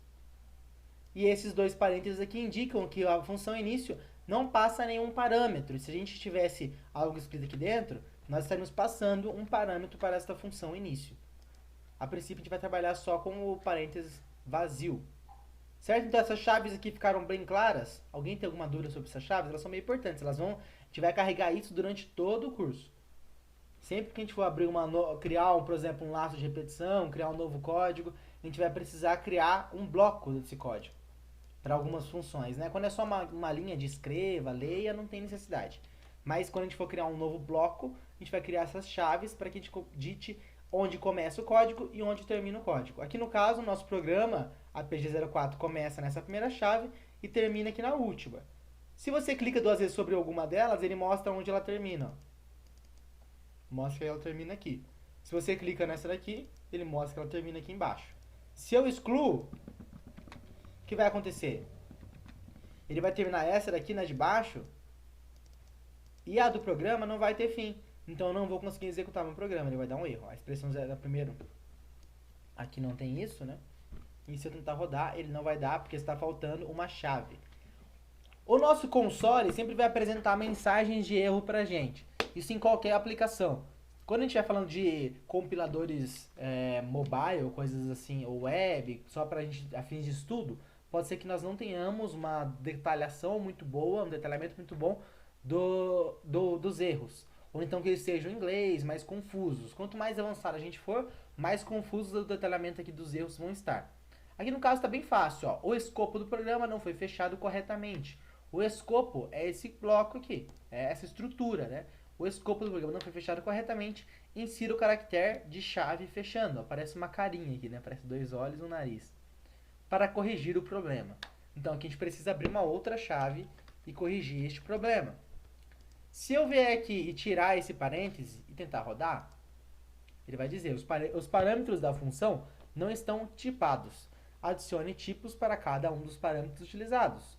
E esses dois parênteses aqui indicam que a função início não passa nenhum parâmetro. Se a gente tivesse algo escrito aqui dentro, nós estaríamos passando um parâmetro para esta função início. A princípio, a gente vai trabalhar só com o parênteses vazio. Certo? Então, essas chaves aqui ficaram bem claras? Alguém tem alguma dúvida sobre essas chaves? Elas são meio importantes. A gente vai carregar isso durante todo o curso. Sempre que a gente for abrir criar, por exemplo, um laço de repetição, criar um novo código, a gente vai precisar criar um bloco desse código para algumas funções, né? Quando é só uma linha de escreva, leia, não tem necessidade. Mas quando a gente for criar um novo bloco, a gente vai criar essas chaves para que a gente dite onde começa o código e onde termina o código. Aqui no caso, o nosso programa APG04 começa nessa primeira chave e termina aqui na última. Se você clica duas vezes sobre alguma delas, ele mostra onde ela termina. Mostra que ela termina aqui. Se você clica nessa daqui, ele mostra que ela termina aqui embaixo. Se eu excluo, o que vai acontecer? Ele vai terminar essa daqui na de baixo e a do programa não vai ter fim. Então eu não vou conseguir executar meu programa, ele vai dar um erro. A expressão zero primeiro, aqui não tem isso, né? E se eu tentar rodar, ele não vai dar porque está faltando uma chave. O nosso console sempre vai apresentar mensagens de erro pra gente. Isso em qualquer aplicação. Quando a gente vai falando de compiladores mobile, coisas assim, ou web, só pra gente, a fins de estudo, pode ser que nós não tenhamos uma detalhação muito boa, um detalhamento muito bom dos erros. Ou então que eles sejam em inglês, mais confusos. Quanto mais avançado a gente for, mais confusos o detalhamento aqui dos erros vão estar. Aqui no caso está bem fácil, ó. O escopo do programa não foi fechado corretamente. O escopo é esse bloco aqui, é essa estrutura, né? O escopo do programa não foi fechado corretamente. Insira o caractere de chave fechando. Aparece uma carinha aqui, né? Aparece dois olhos e um nariz. Para corrigir o problema. Então aqui a gente precisa abrir uma outra chave e corrigir este problema. Se eu vier aqui e tirar esse parêntese e tentar rodar, ele vai dizer, os parâmetros da função não estão tipados. Adicione tipos para cada um dos parâmetros utilizados.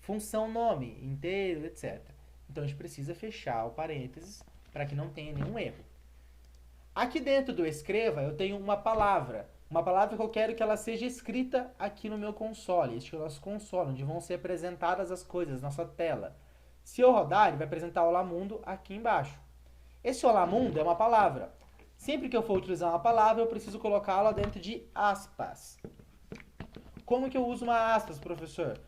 Função nome, inteiro, etc. Então a gente precisa fechar o parênteses para que não tenha nenhum erro. Aqui dentro do escreva eu tenho uma palavra. Uma palavra que eu quero que ela seja escrita aqui no meu console. Este é o nosso console, onde vão ser apresentadas as coisas, nossa tela. Se eu rodar, ele vai apresentar o Olá Mundo aqui embaixo. Esse Olá Mundo é uma palavra. Sempre que eu for utilizar uma palavra, eu preciso colocá-la dentro de aspas. Como que eu uso uma aspas, professor?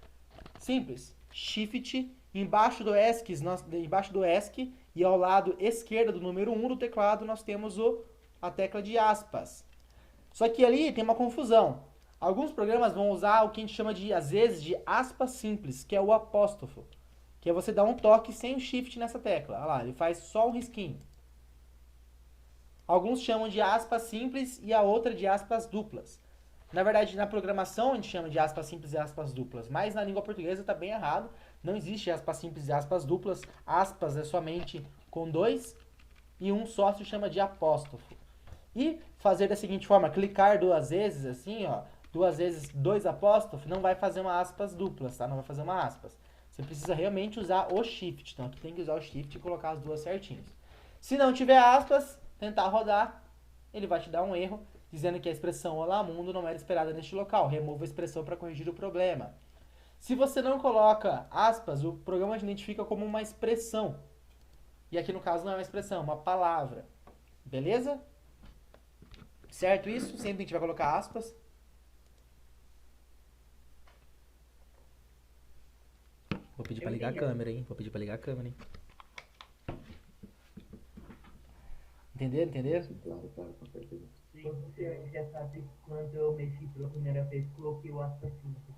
Simples. Shift, embaixo do ESC e ao lado esquerdo do número 1 do teclado, nós temos a tecla de aspas. Só que ali tem uma confusão. Alguns programas vão usar o que a gente chama de, às vezes, de aspas simples, que é o apóstrofo. Que é você dar um toque sem o shift nessa tecla. Olha lá, ele faz só um risquinho. Alguns chamam de aspas simples e a outra de aspas duplas. Na verdade, na programação a gente chama de aspas simples e aspas duplas, mas na língua portuguesa está bem errado. Não existe aspas simples e aspas duplas. Aspas é somente com dois e um só se chama de apóstrofo. E fazer da seguinte forma, clicar duas vezes assim, ó, duas vezes dois apóstrofos, não vai fazer uma aspas duplas, tá? Não vai fazer uma aspas. Você precisa realmente usar o shift, então aqui tem que usar o shift e colocar as duas certinhas. Se não tiver aspas, tentar rodar, ele vai te dar um erro, dizendo que a expressão Olá Mundo não era esperada neste local. Remova a expressão para corrigir o problema. Se você não coloca aspas, o programa identifica como uma expressão. E aqui no caso não é uma expressão, é uma palavra. Beleza? Certo isso? Sempre a gente vai colocar aspas. Vou pedir para ligar a câmera, hein? Entenderam? Claro, com certeza. Você já sabe que quando eu mexi pela primeira vez, coloquei o aspas simples.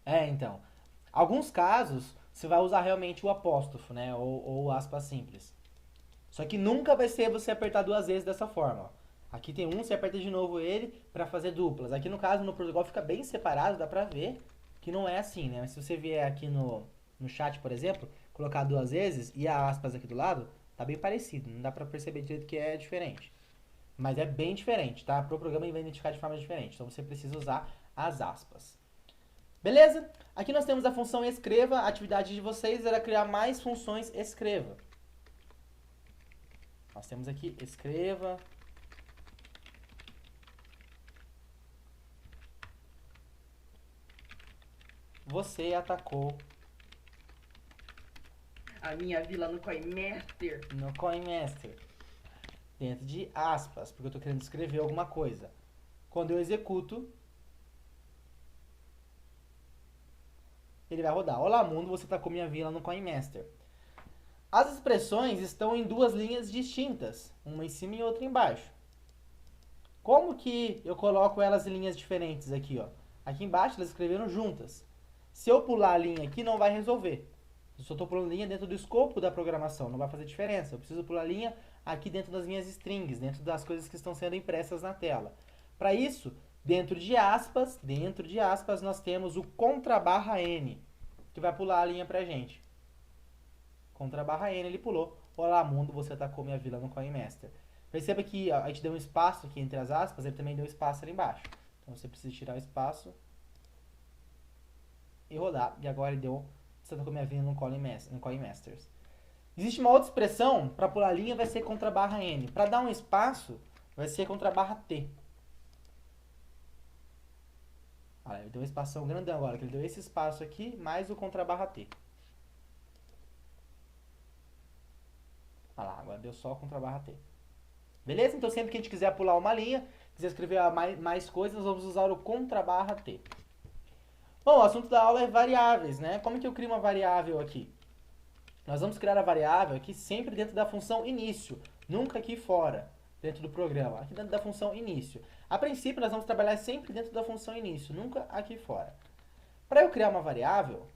Então. Alguns casos, você vai usar realmente o apóstrofo, né? Ou aspas simples. Só que nunca vai ser você apertar duas vezes dessa forma. Ó. Aqui tem um, você aperta de novo ele para fazer duplas. Aqui no caso, no Portugal fica bem separado, dá pra ver que não é assim, né? Mas se você vier aqui no chat, por exemplo, colocar 2 vezes e a aspas aqui do lado, tá bem parecido. Não dá pra perceber direito que é diferente. Mas é bem diferente, tá? Pro programa ele vai identificar de forma diferente. Então você precisa usar as aspas. Beleza? Aqui nós temos a função escreva. A atividade de vocês era criar mais funções escreva. Nós temos aqui escreva. Você atacou A minha vila no Coinmaster. no CoinMaster. Dentro de aspas, porque eu estou querendo escrever alguma coisa. Quando eu executo, ele vai rodar. Olá, mundo, você atacou minha vila no CoinMaster. As expressões estão em 2 linhas distintas, uma em cima e outra embaixo. Como que eu coloco elas em linhas diferentes aqui, ó? Aqui embaixo elas escreveram juntas. Se eu pular a linha aqui, não vai resolver. Eu só estou pulando linha dentro do escopo da programação, não vai fazer diferença. Eu preciso pular linha aqui dentro das minhas strings, dentro das coisas que estão sendo impressas na tela. Para isso, dentro de aspas, nós temos o _n, que vai pular a linha pra gente. _n, ele pulou. Olá, mundo, você atacou minha vila no CoinMaster. Perceba que a gente deu um espaço aqui entre as aspas, ele também deu espaço ali embaixo. Então você precisa tirar o espaço e rodar. E agora ele deu, você atacou minha vila no CoinMasters. Existe uma outra expressão, para pular a linha vai ser _n. Para dar um espaço, vai ser _t. Olha, ele deu um espação grandão agora, que ele deu esse espaço aqui, mais o _t. Olha lá, agora deu só _t. Beleza? Então sempre que a gente quiser pular uma linha, quiser escrever mais coisas, nós vamos usar o _t. Bom, o assunto da aula é variáveis, né? Como que eu crio uma variável aqui? Nós vamos criar a variável aqui sempre dentro da função início, nunca aqui fora, dentro do programa, aqui dentro da função início. A princípio, nós vamos trabalhar sempre dentro da função início, nunca aqui fora. Para eu criar uma variável,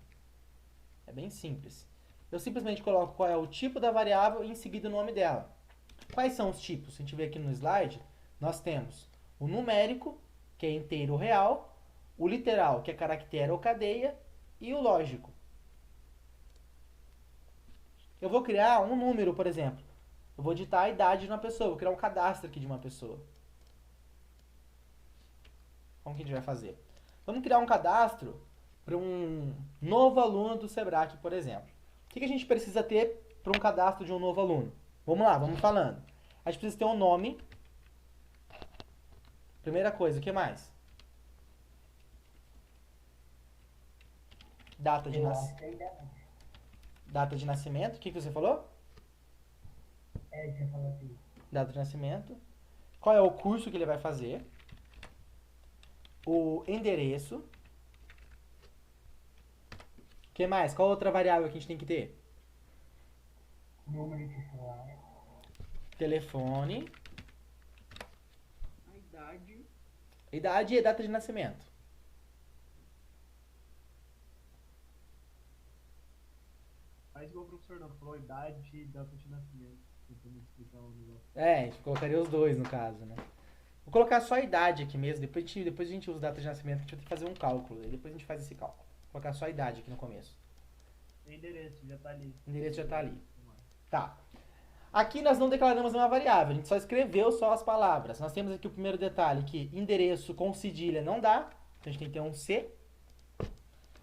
é bem simples. Eu simplesmente coloco qual é o tipo da variável e em seguida o nome dela. Quais são os tipos? Se a gente ver aqui no slide, nós temos o numérico, que é inteiro ou real, o literal, que é caractere ou cadeia, e o lógico. Eu vou criar um número, por exemplo. Eu vou digitar a idade de uma pessoa, vou criar um cadastro aqui de uma pessoa. Como que a gente vai fazer? Vamos criar um cadastro para um novo aluno do Sebrae, por exemplo. O que a gente precisa ter para um cadastro de um novo aluno? Vamos lá, vamos falando. A gente precisa ter um nome. Primeira coisa, o que mais? Data de nascimento. O que você falou? Tinha falado assim. Data de nascimento. Qual é o curso que ele vai fazer? O endereço. O que mais? Qual outra variável que a gente tem que ter? Número de celular. Telefone. A idade. Idade e data de nascimento. Mas igual o professor não falou, idade e data de nascimento. Tentando explicar o negócio. É, a gente colocaria os dois no caso, né? Vou colocar só a idade aqui mesmo, depois a gente usa data de nascimento, a gente vai ter que fazer um cálculo, e depois a gente faz esse cálculo. Vou colocar só a idade aqui no começo. O endereço já tá ali. O endereço já tá ali. Tá. Aqui nós não declaramos uma variável, a gente só escreveu só as palavras. Nós temos aqui o primeiro detalhe, que endereço com cedilha não dá, então a gente tem que ter um C.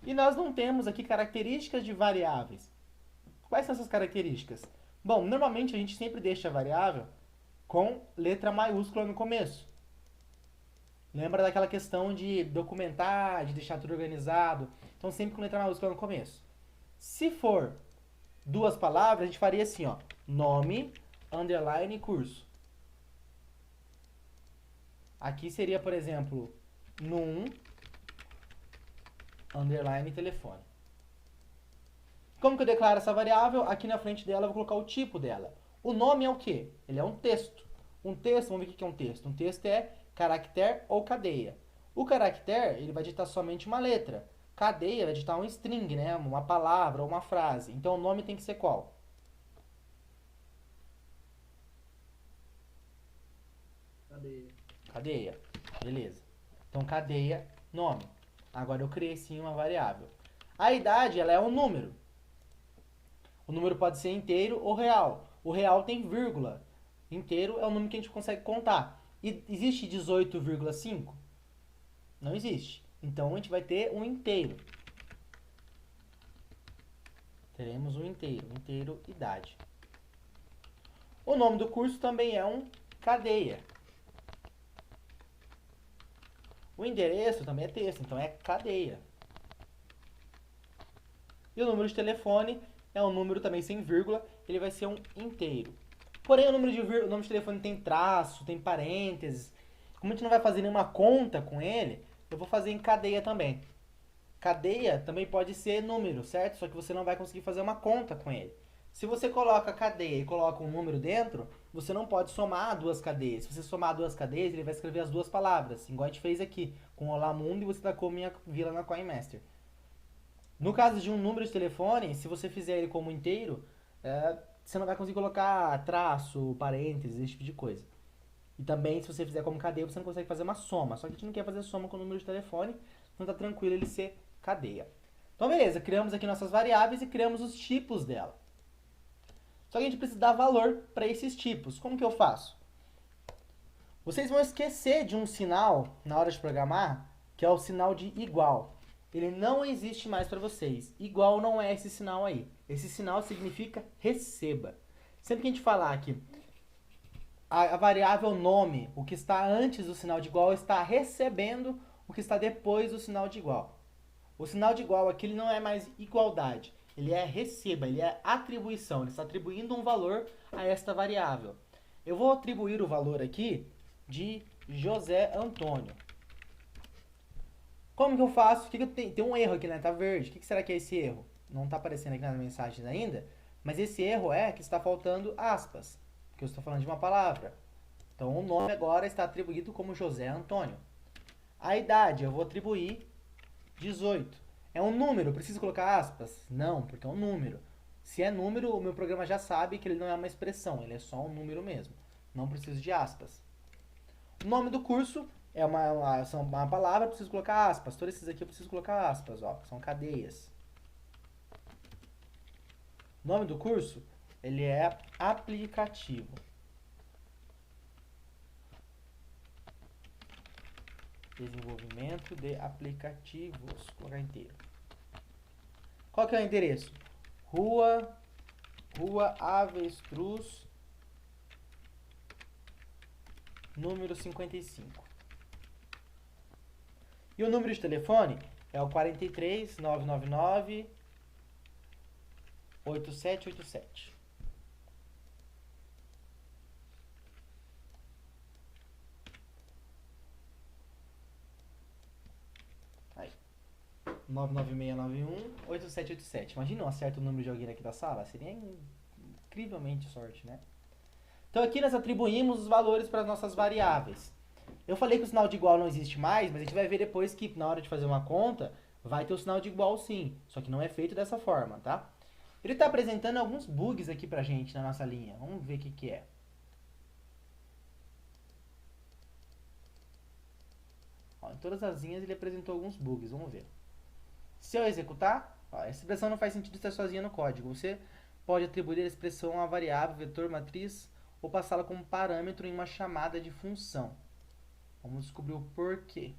E nós não temos aqui características de variáveis. Quais são essas características? Bom, normalmente a gente sempre deixa a variável com letra maiúscula no começo. Lembra daquela questão de documentar, de deixar tudo organizado? Então sempre com letra maiúscula no começo. Se for 2 palavras, a gente faria assim, ó. Nome, underline, curso. Aqui seria, por exemplo, num, underline, telefone. Como que eu declaro essa variável? Aqui na frente dela eu vou colocar o tipo dela. O nome é o quê? Ele é um texto. Um texto, vamos ver o que é um texto. Um texto é caractere ou cadeia. O caractere, ele vai digitar somente uma letra. Cadeia vai digitar um string, né? Uma palavra ou uma frase. Então o nome tem que ser qual? Cadeia. Cadeia. Beleza. Então, cadeia, nome. Agora eu criei sim uma variável. A idade, ela é um número. O número pode ser inteiro ou real. O real tem vírgula. Inteiro é o número que a gente consegue contar. E existe 18,5? Não existe. Então a gente vai ter um inteiro. Teremos um inteiro. Inteiro, idade. O nome do curso também é um cadeia. O endereço também é texto, então é cadeia. E o número de telefone é um número também sem vírgula, ele vai ser um inteiro. Porém, o número de telefone tem traço, tem parênteses. Como a gente não vai fazer nenhuma conta com ele, eu vou fazer em cadeia também. Cadeia também pode ser número, certo? Só que você não vai conseguir fazer uma conta com ele. Se você coloca cadeia e coloca um número dentro, você não pode somar duas cadeias. Se você somar duas cadeias, ele vai escrever as duas palavras, igual a gente fez aqui, com Olá Mundo e você tacou Minha Vila na Coin Master. No caso de um número de telefone, se você fizer ele como inteiro, você não vai conseguir colocar traço, parênteses, esse tipo de coisa. E também, se você fizer como cadeia, você não consegue fazer uma soma. Só que a gente não quer fazer soma com o número de telefone, então tá tranquilo ele ser cadeia. Então, beleza, criamos aqui nossas variáveis e criamos os tipos dela. Só que a gente precisa dar valor para esses tipos. Como que eu faço? Vocês vão esquecer de um sinal na hora de programar, que é o sinal de igual. Ele não existe mais para vocês. Igual não é esse sinal aí. Esse sinal significa receba. Sempre que a gente falar que a variável nome, o que está antes do sinal de igual, está recebendo o que está depois do sinal de igual. O sinal de igual aqui ele não é mais igualdade. Ele é receba, ele é atribuição. Ele está atribuindo um valor a esta variável. Eu vou atribuir o valor aqui de José Antônio. Como que eu faço? Tem um erro aqui, né? Tá verde. O que será que é esse erro? Não está aparecendo aqui nas mensagens ainda, mas esse erro é que está faltando aspas, porque eu estou falando de uma palavra. Então o nome agora está atribuído como José Antônio. A idade eu vou atribuir 18. É um número, preciso colocar aspas? Não, porque é um número. Se é número, o meu programa já sabe que ele não é uma expressão, ele é só um número mesmo. Não preciso de aspas. O nome do curso é uma palavra, eu preciso colocar aspas. Todos esses aqui eu preciso colocar aspas, ó, são cadeias. O nome do curso, ele é aplicativo. Desenvolvimento de aplicativos. Vou colocar inteiro. Qual que é o endereço? Rua Avestruz, número 55. E o número de telefone é o 43 999 8787. Aí. 99691-8787. Imagina eu acerto o número de alguém aqui da sala? Seria incrivelmente sorte, né? Então aqui nós atribuímos os valores para as nossas variáveis. Eu falei que o sinal de igual não existe mais, mas a gente vai ver depois que na hora de fazer uma conta, vai ter o sinal de igual sim. Só que não é feito dessa forma, tá? Ele está apresentando alguns bugs aqui pra gente na nossa linha. Vamos ver o que que é. Ó, em todas as linhas ele apresentou alguns bugs. Vamos ver. Se eu executar, ó, essa expressão não faz sentido estar sozinha no código. Você pode atribuir a expressão a variável, vetor, matriz ou passá-la como parâmetro em uma chamada de função. Vamos descobrir o porquê.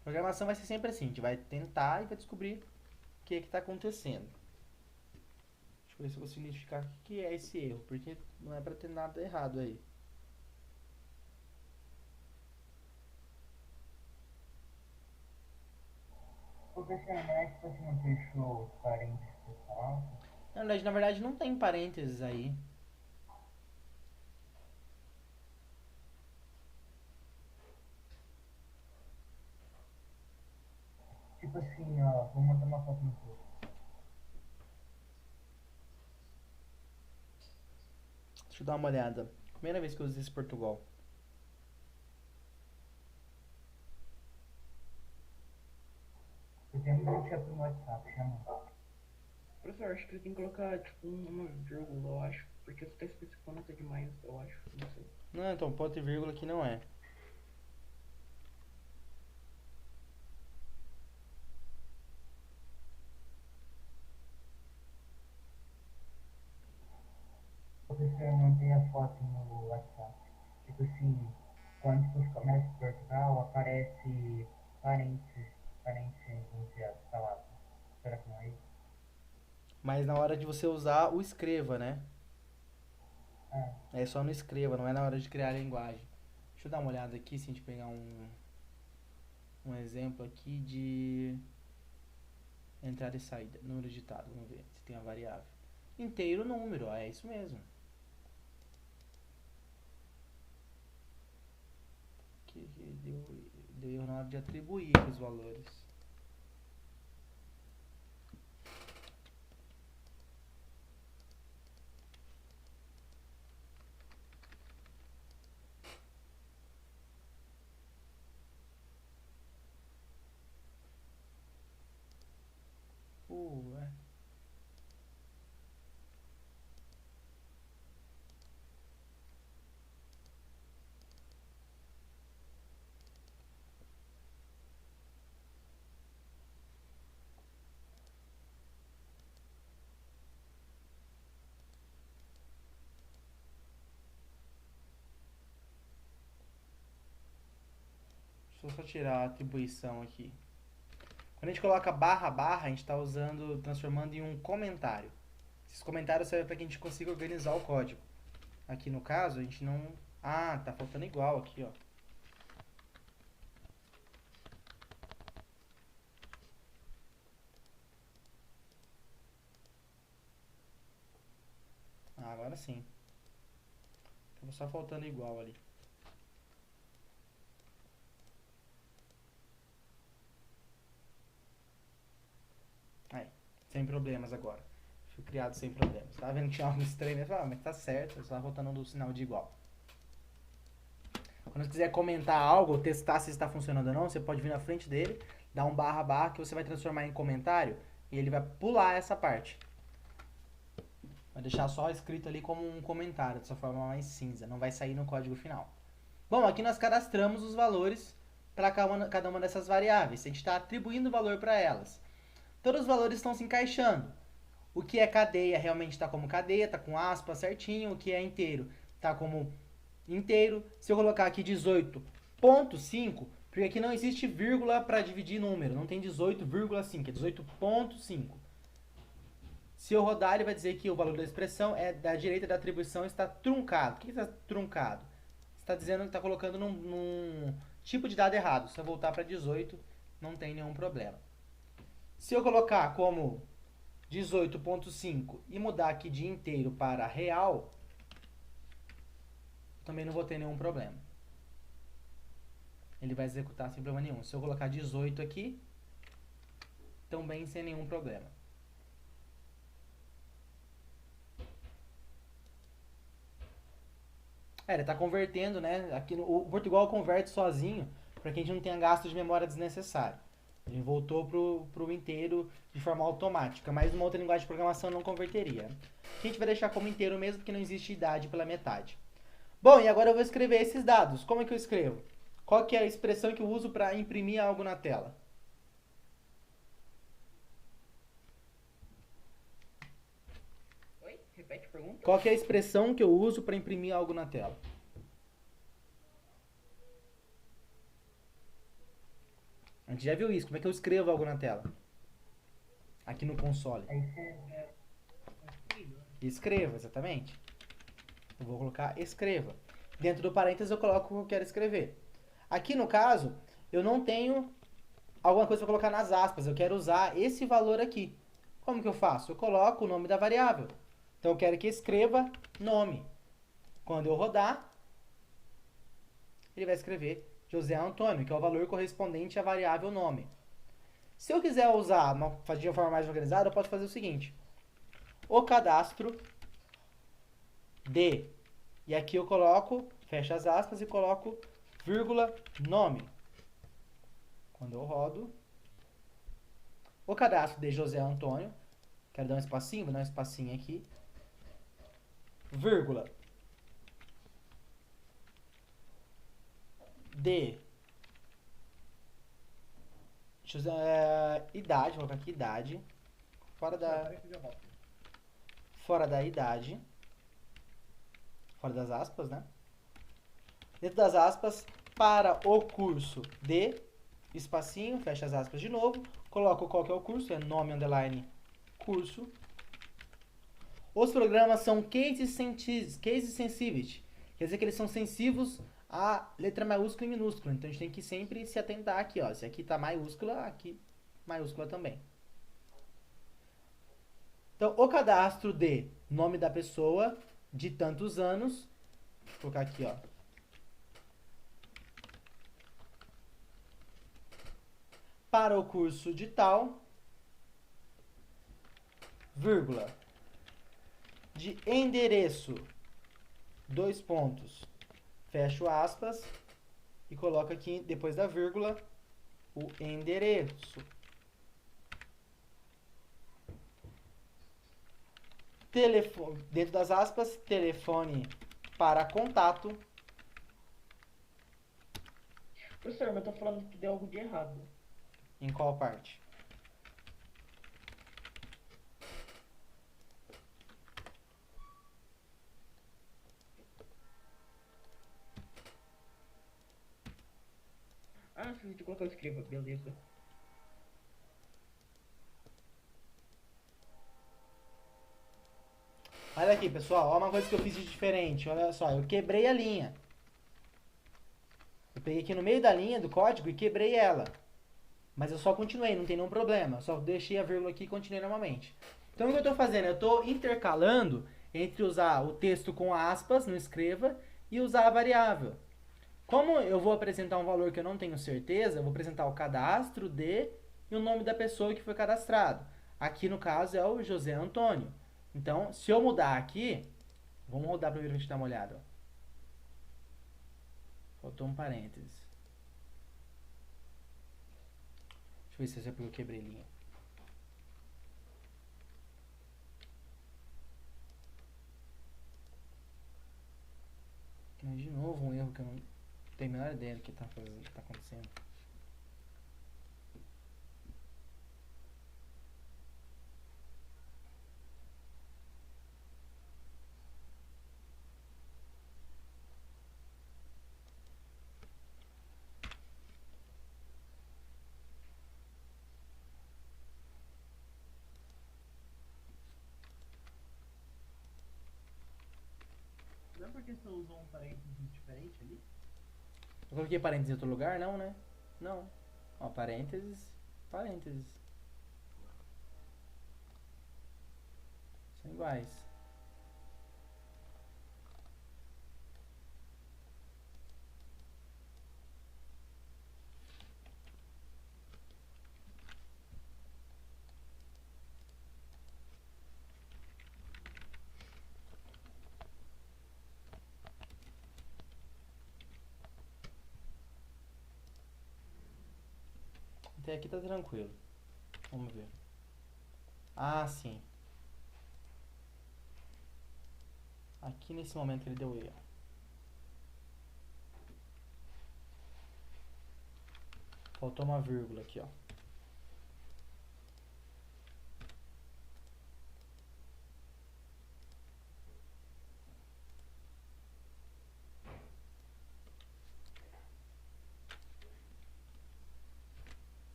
A programação vai ser sempre assim. A gente vai tentar e vai descobrir o que está acontecendo. Deixa eu ver se eu consigo identificar o que é esse erro, porque não é para ter nada errado aí. Professor, né, que você não fechou os parênteses pessoal? Na verdade, não tem parênteses aí. Tipo assim, ó, vou mandar uma foto no grupo. Deixa eu dar uma olhada. Primeira vez que eu usei esse Portugal. Eu tenho um chat no WhatsApp, chama. Professor, acho que você tem que colocar, tipo, uma vírgula, eu acho. Porque você tá especificando até demais, eu acho. Não sei. Não, então ponto e vírgula aqui não é. Professor, eu mandei a foto no WhatsApp. Tipo assim, quando você começa Portugal, aparece parênteses entre as palavras. Será que não é isso? Mas na hora de você usar o escreva, né? Ah, É só no escreva, não é na hora de criar a linguagem. Deixa eu dar uma olhada aqui, se a gente pegar um exemplo aqui de entrada e saída, número digitado, vamos ver se tem a variável. Inteiro número, é isso mesmo. Que deu erro na hora de atribuir os valores. É. Deixa eu só tirar a atribuição aqui. Quando a gente coloca barra, barra, a gente está usando, transformando em um comentário. Esses comentários servem para que a gente consiga organizar o código. Aqui no caso, a gente não... Ah, tá faltando igual aqui, ó. Ah, agora sim. Tava só faltando igual ali. Aí, sem problemas agora. Fui criado sem problemas. Tava vendo que tinha algo estranho, eu falei, mas tá certo, só voltando do sinal de igual. Quando você quiser comentar algo, ou testar se está funcionando ou não, você pode vir na frente dele, dar um barra barra que você vai transformar em comentário e ele vai pular essa parte. Vai deixar só escrito ali como um comentário, dessa forma mais cinza, não vai sair no código final. Bom, aqui nós cadastramos os valores para cada uma dessas variáveis. A gente está atribuindo valor para elas. Todos os valores estão se encaixando. O que é cadeia realmente está como cadeia, está com aspas certinho. O que é inteiro está como inteiro. Se eu colocar aqui 18.5, porque aqui não existe vírgula para dividir número, não tem 18,5, é 18.5. Se eu rodar, ele vai dizer que o valor da expressão é da direita da atribuição está truncado. O que está truncado? Está dizendo que está colocando num tipo de dado errado. Se eu voltar para 18, não tem nenhum problema. Se eu colocar como 18.5 e mudar aqui de inteiro para real, também não vou ter nenhum problema. Ele vai executar sem problema nenhum. Se eu colocar 18 aqui, também sem nenhum problema. Ele está convertendo, né? Aqui o Portugal converte sozinho para que a gente não tenha gasto de memória desnecessário. Ele voltou pro inteiro de forma automática, mas uma outra linguagem de programação não converteria. Aqui a gente vai deixar como inteiro mesmo, porque não existe idade pela metade. Bom, e agora eu vou escrever esses dados. Como é que eu escrevo? Qual que é a expressão que eu uso para imprimir algo na tela? Oi? Repete a pergunta. Qual que é a expressão que eu uso para imprimir algo na tela? A gente já viu isso. Como é que eu escrevo algo na tela? Aqui no console. Escreva, exatamente. Eu vou colocar escreva. Dentro do parênteses eu coloco o que eu quero escrever. Aqui no caso, eu não tenho alguma coisa para colocar nas aspas. Eu quero usar esse valor aqui. Como que eu faço? Eu coloco o nome da variável. Então eu quero que escreva nome. Quando eu rodar, ele vai escrever José Antônio, que é o valor correspondente à variável nome. Se eu quiser usar de uma forma mais organizada, eu posso fazer o seguinte. O cadastro de... E aqui eu coloco, fecho as aspas e coloco vírgula nome. Quando eu rodo, o cadastro de José Antônio, Quero dar um espacinho, vou dar um espacinho aqui. Vírgula. D. Deixa eu usar idade, vou colocar aqui idade. Fora Peraí que eu já volto. fora da idade. Fora das aspas, né? Dentro das aspas, para o curso de espacinho, fecha as aspas de novo. Coloco qual que é o curso, é nome underline curso. Os programas são case sensitivity. Quer dizer que eles são sensíveis a letra maiúscula e minúscula. Então a gente tem que sempre se atentar aqui, ó. Se aqui tá maiúscula, aqui maiúscula também. Então, o cadastro de nome da pessoa, de tantos anos. Vou colocar aqui, ó. Para o curso de tal, vírgula, de endereço, dois pontos, fecho aspas e coloco aqui, depois da vírgula, o endereço. Telefone, dentro das aspas, telefone para contato. Professor, mas eu tô falando que deu algo de errado. Em qual parte? Ah, se você colocar eu escreva, beleza. Olha aqui, pessoal, olha uma coisa que eu fiz de diferente. Olha só, eu quebrei a linha. Eu peguei aqui no meio da linha do código e quebrei ela. Mas eu só continuei, não tem nenhum problema. Eu só deixei a vírgula aqui e continuei normalmente. Então o que eu estou fazendo? Eu estou intercalando entre usar o texto com aspas, não escreva, e usar a variável. Como eu vou apresentar um valor que eu não tenho certeza, eu vou apresentar o cadastro de e o nome da pessoa que foi cadastrado. Aqui no caso é o José Antônio. Então, se eu mudar aqui, vamos rodar primeiro pra gente dar uma olhada. Ó. Faltou um parênteses. Deixa eu ver se é porque eu quebrei linha. Mas de novo um erro que eu não tenho a menor ideia do que tá acontecendo. Não é porque você usou um parênteses diferente ali? Eu coloquei parênteses em outro lugar? Não, né? Não. Ó, parênteses, parênteses. São iguais. Até aqui tá tranquilo. Vamos ver. Ah, sim. Aqui nesse momento que ele deu erro. Faltou uma vírgula aqui, ó.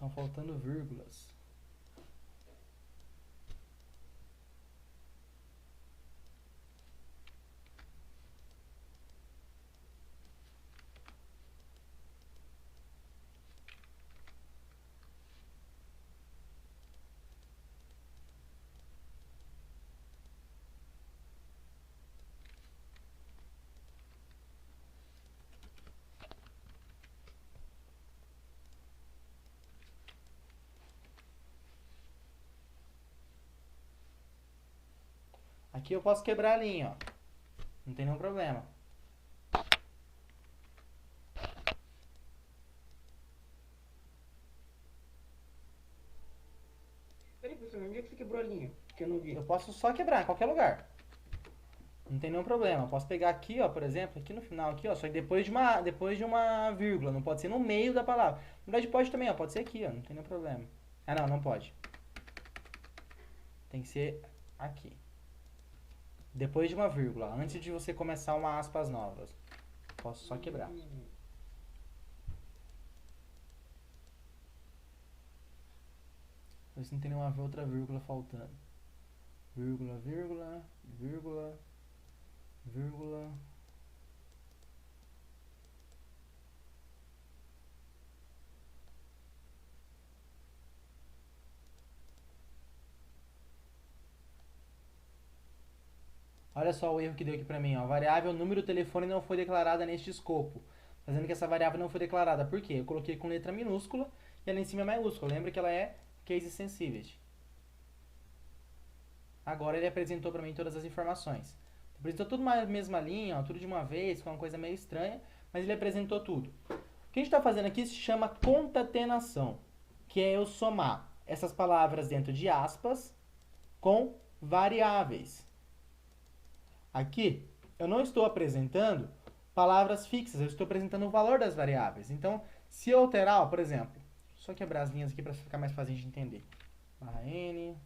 Estão faltando vírgulas. Aqui eu posso quebrar a linha, ó. Não tem nenhum problema. Peraí, professor, onde é que você quebrou a linha? Que eu não vi. Eu posso só quebrar em qualquer lugar. Não tem nenhum problema. Eu posso pegar aqui, ó, por exemplo, aqui no final, aqui, ó, só que depois de uma vírgula. Não pode ser no meio da palavra. Na verdade pode também, ó, pode ser aqui, ó, não tem nenhum problema. Ah, não, não pode. Tem que ser aqui. Depois de uma vírgula, antes de você começar uma aspas novas. Posso só quebrar. Ver se não tem nenhuma outra vírgula faltando. Vírgula, vírgula, vírgula, vírgula. Olha só o erro que deu aqui pra mim, ó. Variável número do telefone não foi declarada neste escopo. Fazendo que essa variável não foi declarada. Por quê? Eu coloquei com letra minúscula e ela em cima é maiúscula. Lembra que ela é case sensitive. Agora ele apresentou para mim todas as informações. Apresentou tudo na mesma linha, ó, tudo de uma vez, com uma coisa meio estranha, mas ele apresentou tudo. O que a gente está fazendo aqui se chama concatenação, que é eu somar essas palavras dentro de aspas com variáveis. Aqui, eu não estou apresentando palavras fixas, eu estou apresentando o valor das variáveis. Então, se eu alterar, ó, por exemplo, só quebrar as linhas aqui para ficar mais fácil de entender. Barra N.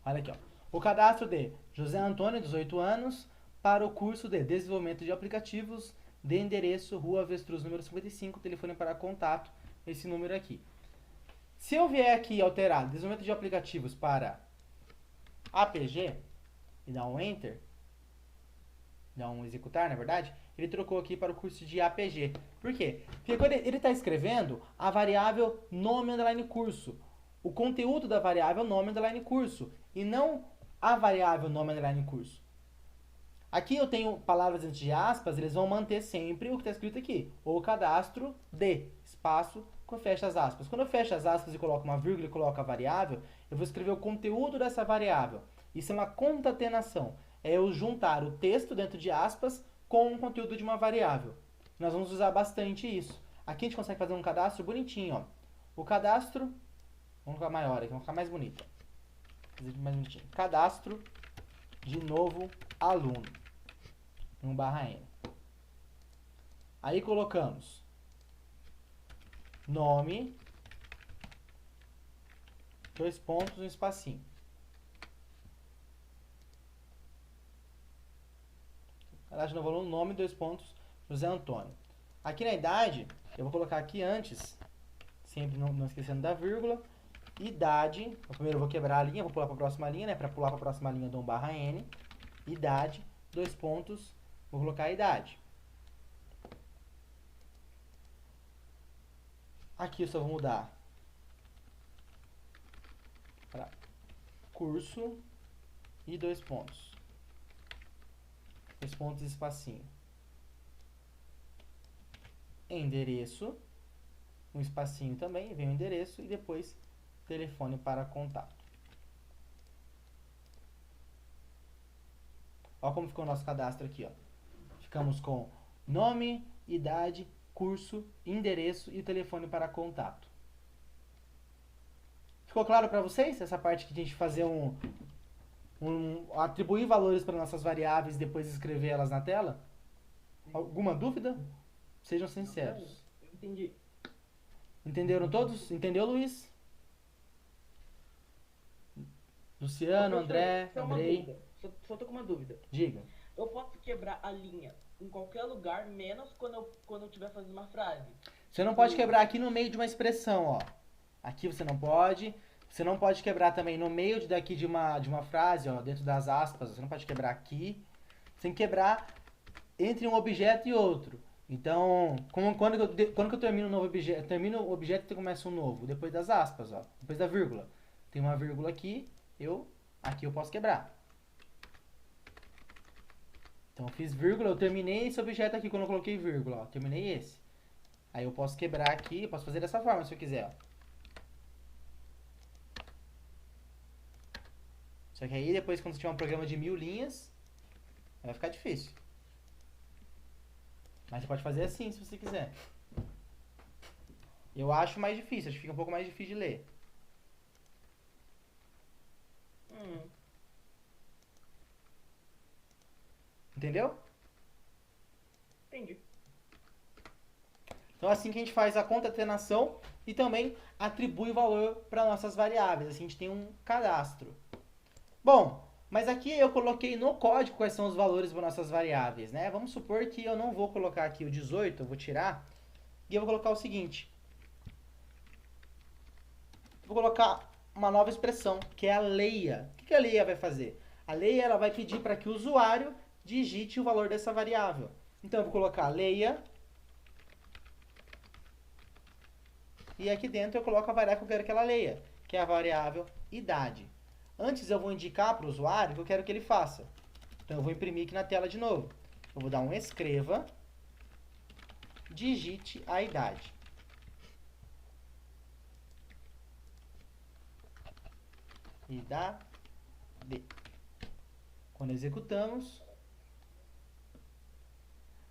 Olha aqui, ó. O cadastro de José Antônio, 18 anos, para o curso de Desenvolvimento de Aplicativos, de endereço, Rua Avestruz, número 55, telefone para contato, esse número aqui. Se eu vier aqui alterar Desenvolvimento de Aplicativos para APG, e dar um Enter, dar um executar, na verdade, ele trocou aqui para o curso de APG. Por quê? Porque quando ele está escrevendo a variável nome underline curso, o conteúdo da variável nome underline curso, e não a variável nome underline curso. Aqui eu tenho palavras antes de aspas, eles vão manter sempre o que está escrito aqui. O cadastro de espaço, fecha as aspas. Quando eu fecho as aspas e coloco uma vírgula e coloco a variável, eu vou escrever o conteúdo dessa variável. Isso é uma concatenação. É eu juntar o texto dentro de aspas com o conteúdo de uma variável. Nós vamos usar bastante isso. Aqui a gente consegue fazer um cadastro bonitinho, ó. O cadastro, vamos colocar maior aqui, vamos ficar mais bonito. Fazer mais bonitinho. Cadastro de novo aluno. Um barra N. Aí colocamos nome, dois pontos, um espacinho. Cadastro de novo aluno, nome, dois pontos, José Antônio. Aqui na idade, eu vou colocar aqui antes, sempre não esquecendo da vírgula, idade, primeiro eu vou quebrar a linha, vou pular para a próxima linha, né? Para pular para a próxima linha, eu dou um barra N, idade, dois pontos, vou colocar a idade. Aqui eu só vou mudar para curso e dois pontos. Dois pontos e espacinho. Endereço, um espacinho também, vem o endereço e depois telefone para contato. Olha como ficou o nosso cadastro aqui, ó. Ficamos com nome, idade, curso, endereço e o telefone para contato. Ficou claro para vocês essa parte que a gente fazer atribuir valores para nossas variáveis e depois escrever elas na tela? Alguma dúvida? Sejam sinceros. Eu entendi. Entenderam todos? Entendeu, Luiz? Luciano, André, Só uma Andrei. dúvida. Só tô com uma dúvida. Diga. Eu posso quebrar a linha em qualquer lugar, menos quando eu estiver fazendo uma frase. Você não pode quebrar aqui no meio de uma expressão, ó. Aqui você não pode. Você não pode quebrar também no meio daqui de uma frase, ó, dentro das aspas. Você não pode quebrar aqui. Você tem que quebrar entre um objeto e outro. Então, quando que eu termino um novo objeto? Termino o objeto e começa um novo. Depois das aspas, ó. Depois da vírgula. Tem uma vírgula aqui, aqui eu posso quebrar. Então eu fiz vírgula, eu terminei esse objeto aqui quando eu coloquei vírgula, ó. Terminei esse. Aí eu posso quebrar aqui, eu posso fazer dessa forma se eu quiser, ó. Só que aí depois quando você tiver um programa de 1000 linhas, vai ficar difícil. Mas você pode fazer assim se você quiser. Eu acho mais difícil, acho que fica um pouco mais difícil de ler. Entendeu? Entendi. Então, assim que a gente faz a concatenação e também atribui valor para nossas variáveis. Assim, a gente tem um cadastro. Bom, mas aqui eu coloquei no código quais são os valores para nossas variáveis, né? Vamos supor que eu não vou colocar aqui o 18, eu vou tirar. E eu vou colocar o seguinte. Vou colocar uma nova expressão, que é a leia. O que a leia vai fazer? A leia ela vai pedir para que o usuário digite o valor dessa variável. Então, eu vou colocar leia. E aqui dentro eu coloco a variável que eu quero que ela leia, que é a variável idade. Antes eu vou indicar para o usuário o que eu quero que ele faça. Então, eu vou imprimir aqui na tela de novo. Eu vou dar um escreva, digite a idade. Idade. Quando executamos,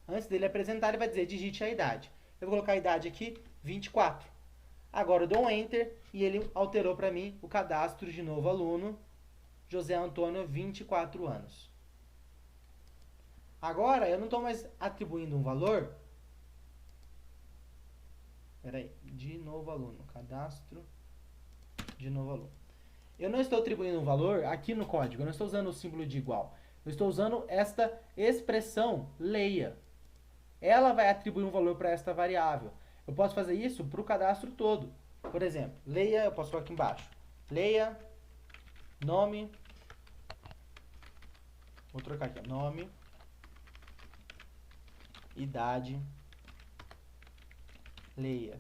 antes dele apresentar, ele vai dizer digite a idade. Eu vou colocar a idade aqui, 24. Agora eu dou um Enter e ele alterou para mim o cadastro de novo aluno, José Antônio, 24 anos. Agora eu não estou mais atribuindo um valor. Peraí, de novo aluno, cadastro de novo aluno. Eu não estou atribuindo um valor aqui no código, eu não estou usando o símbolo de igual. Eu estou usando esta expressão leia. Ela vai atribuir um valor para esta variável. Eu posso fazer isso para o cadastro todo. Por exemplo, leia, eu posso colocar aqui embaixo. Leia, nome, vou trocar aqui, nome, idade, leia,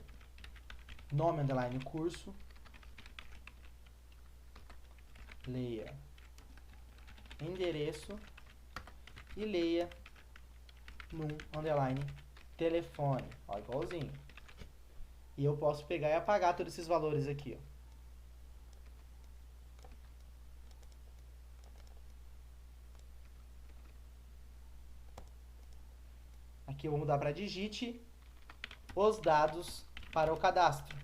nome, underline, curso, leia, endereço e leia num, underline, telefone. Ó, igualzinho. E eu posso pegar e apagar todos esses valores aqui, ó. Aqui eu vou mudar para digite os dados para o cadastro.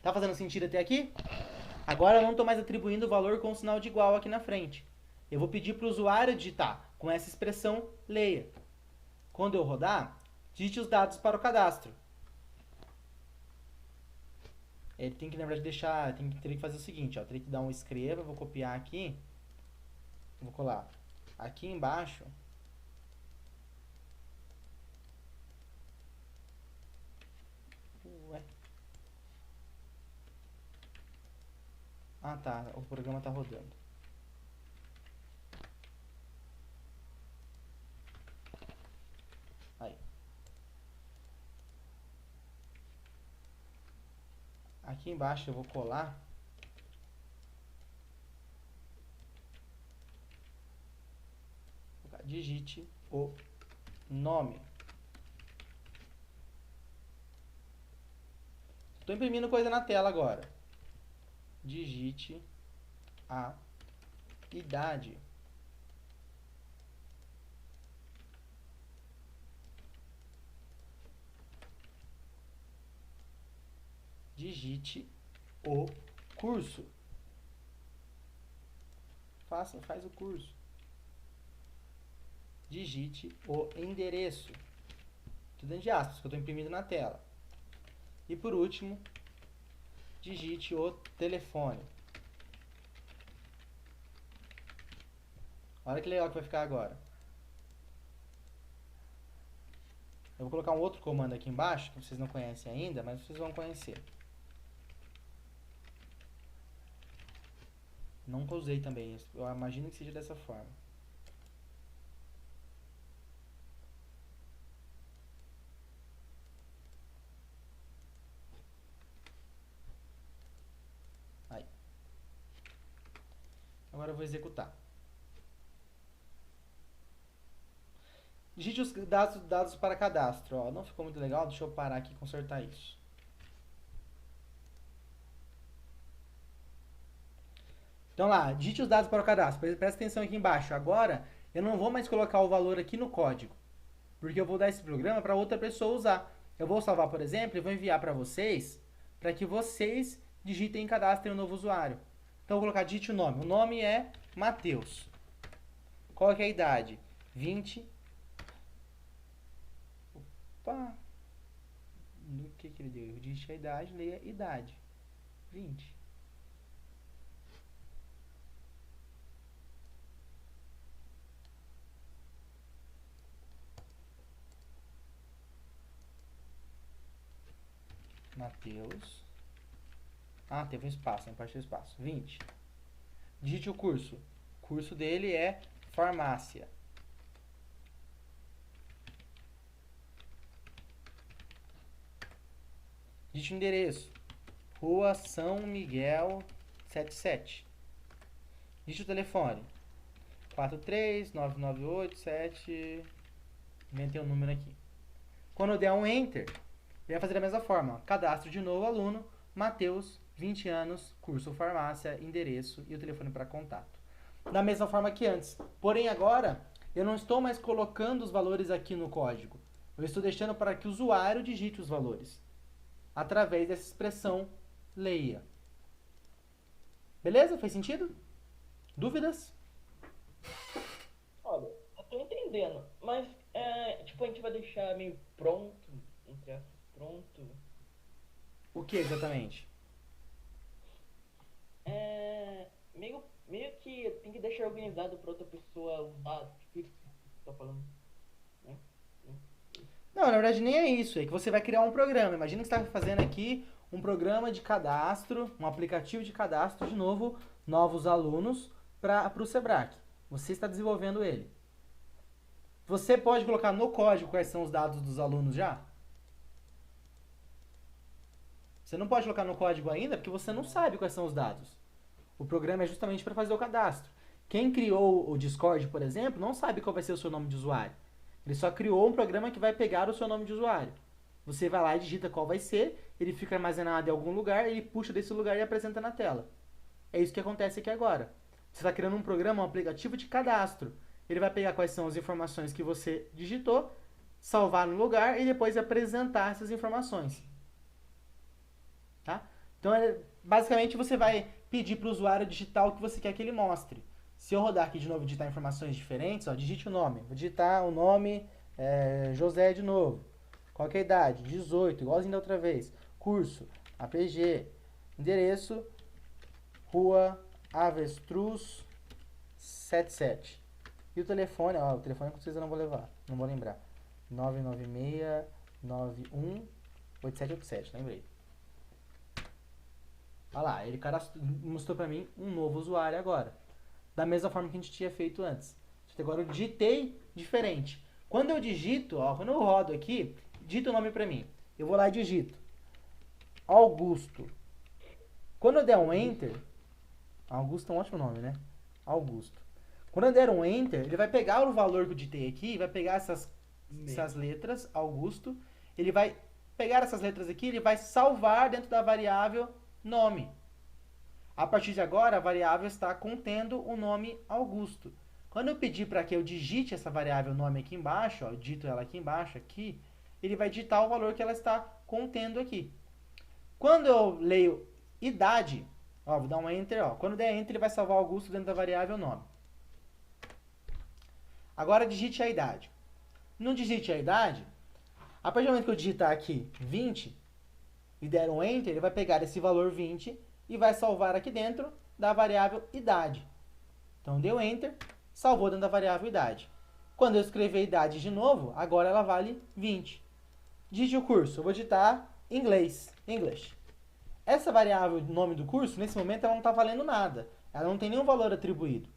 Tá fazendo sentido até aqui? Agora eu não estou mais atribuindo o valor com o sinal de igual aqui na frente. Eu vou pedir para o usuário digitar com essa expressão leia. Quando eu rodar, digite os dados para o cadastro. Ele tem que, na verdade, deixar... teria que fazer o seguinte, ó. Teria que dar um escreva, vou copiar aqui. Vou colar aqui embaixo. Ué. Ah, tá. O programa tá rodando. Aí. Aqui embaixo eu vou colar. Digite o nome. Estou imprimindo coisa na tela agora. Digite a idade. Digite o curso. Faz o curso. Digite o endereço. Tudo dentro de aspas, que eu estou imprimindo na tela. E por último, digite o telefone. Olha que legal que vai ficar agora. Eu vou colocar um outro comando aqui embaixo, que vocês não conhecem ainda, mas vocês vão conhecer. Nunca usei também isso. Eu imagino que seja dessa forma. Aí. Agora eu vou executar. digite os dados para cadastro. Ó, não ficou muito legal, deixa eu parar aqui e consertar isso. Então lá, digite os dados para o cadastro. Presta atenção aqui embaixo. Agora, eu não vou mais colocar o valor aqui no código, porque eu vou dar esse programa para outra pessoa usar. Eu vou salvar, por exemplo, e vou enviar para vocês, para que vocês digitem e cadastrem um novo usuário. Então, eu vou colocar, digite o nome. O nome é Matheus. Qual que é a idade? 20. Opa! O que ele deu? Eu digite a idade, leia idade. 20. Matheus. Ah, teve um espaço, não parte do espaço. 20. Digite o curso. O curso dele é farmácia. Digite o endereço. Rua São Miguel 77. Digite o telefone. 43998 inventei um número aqui. Quando eu der um Enter, ele vai fazer da mesma forma. Cadastro de novo aluno, Matheus, 20 anos, curso farmácia, endereço e o telefone para contato. Da mesma forma que antes. Porém, agora, eu não estou mais colocando os valores aqui no código. Eu estou deixando para que o usuário digite os valores, através dessa expressão leia. Beleza? Fez sentido? Dúvidas? Olha, eu tô entendendo, mas tipo, a gente vai deixar meio pronto, entre aspas, pronto. O que exatamente? Meio que tem que deixar organizado pra outra pessoa usar, tipo isso que você tá falando, né? Não, na verdade nem é isso. É que você vai criar um programa. Imagina que você está fazendo aqui um programa de cadastro, um aplicativo de cadastro, de novo, novos alunos para o Sebrae. Você está desenvolvendo ele. Você pode colocar no código quais são os dados dos alunos já? Você não pode colocar no código ainda porque você não sabe quais são os dados. O programa é justamente para fazer o cadastro. Quem criou o Discord, por exemplo, não sabe qual vai ser o seu nome de usuário. Ele só criou um programa que vai pegar o seu nome de usuário. Você vai lá e digita qual vai ser, ele fica armazenado em algum lugar, ele puxa desse lugar e apresenta na tela. É isso que acontece aqui agora. Você está criando um programa, um aplicativo de cadastro. Ele vai pegar quais são as informações que você digitou, salvar no lugar e depois apresentar essas informações. Tá? Então, basicamente, você vai pedir para o usuário digitar o que você quer que ele mostre. Se eu rodar aqui de novo e digitar informações diferentes, ó, digite o nome. Vou digitar o nome José de novo. Qual que é a idade? 18, igualzinho da outra vez. Curso, APG. Endereço, Rua Avestruz 77. E o telefone, ó, o telefone com vocês eu não vou levar, não vou lembrar. 996918787, lembrei. Olha lá, ele mostrou pra mim um novo usuário agora. Da mesma forma que a gente tinha feito antes. Agora eu digitei diferente. Quando eu digito, ó, quando eu rodo aqui, digita o nome pra mim. Eu vou lá e digito. Augusto. Quando eu der um Enter, Augusto é um ótimo nome, né? Augusto. Quando eu der um Enter, ele vai pegar o valor que eu digitei aqui, vai pegar essas letras, Augusto, ele vai pegar essas letras aqui, ele vai salvar dentro da variável nome. A partir de agora, a variável está contendo o nome Augusto. Quando eu pedir para que eu digite essa variável nome aqui embaixo, ó, eu digito ela aqui embaixo, aqui, ele vai digitar o valor que ela está contendo aqui. Quando eu leio idade, ó, vou dar um Enter, ó, quando der Enter, ele vai salvar Augusto dentro da variável nome. Agora digite a idade. Não digite a idade, a partir do momento que eu digitar aqui 20 e der um Enter, ele vai pegar esse valor 20 e vai salvar aqui dentro da variável idade. Então, deu Enter, salvou dentro da variável idade. Quando eu escrever idade de novo, agora ela vale 20. Digite o curso, eu vou digitar inglês, English. Essa variável, nome do curso, nesse momento ela não está valendo nada. Ela não tem nenhum valor atribuído.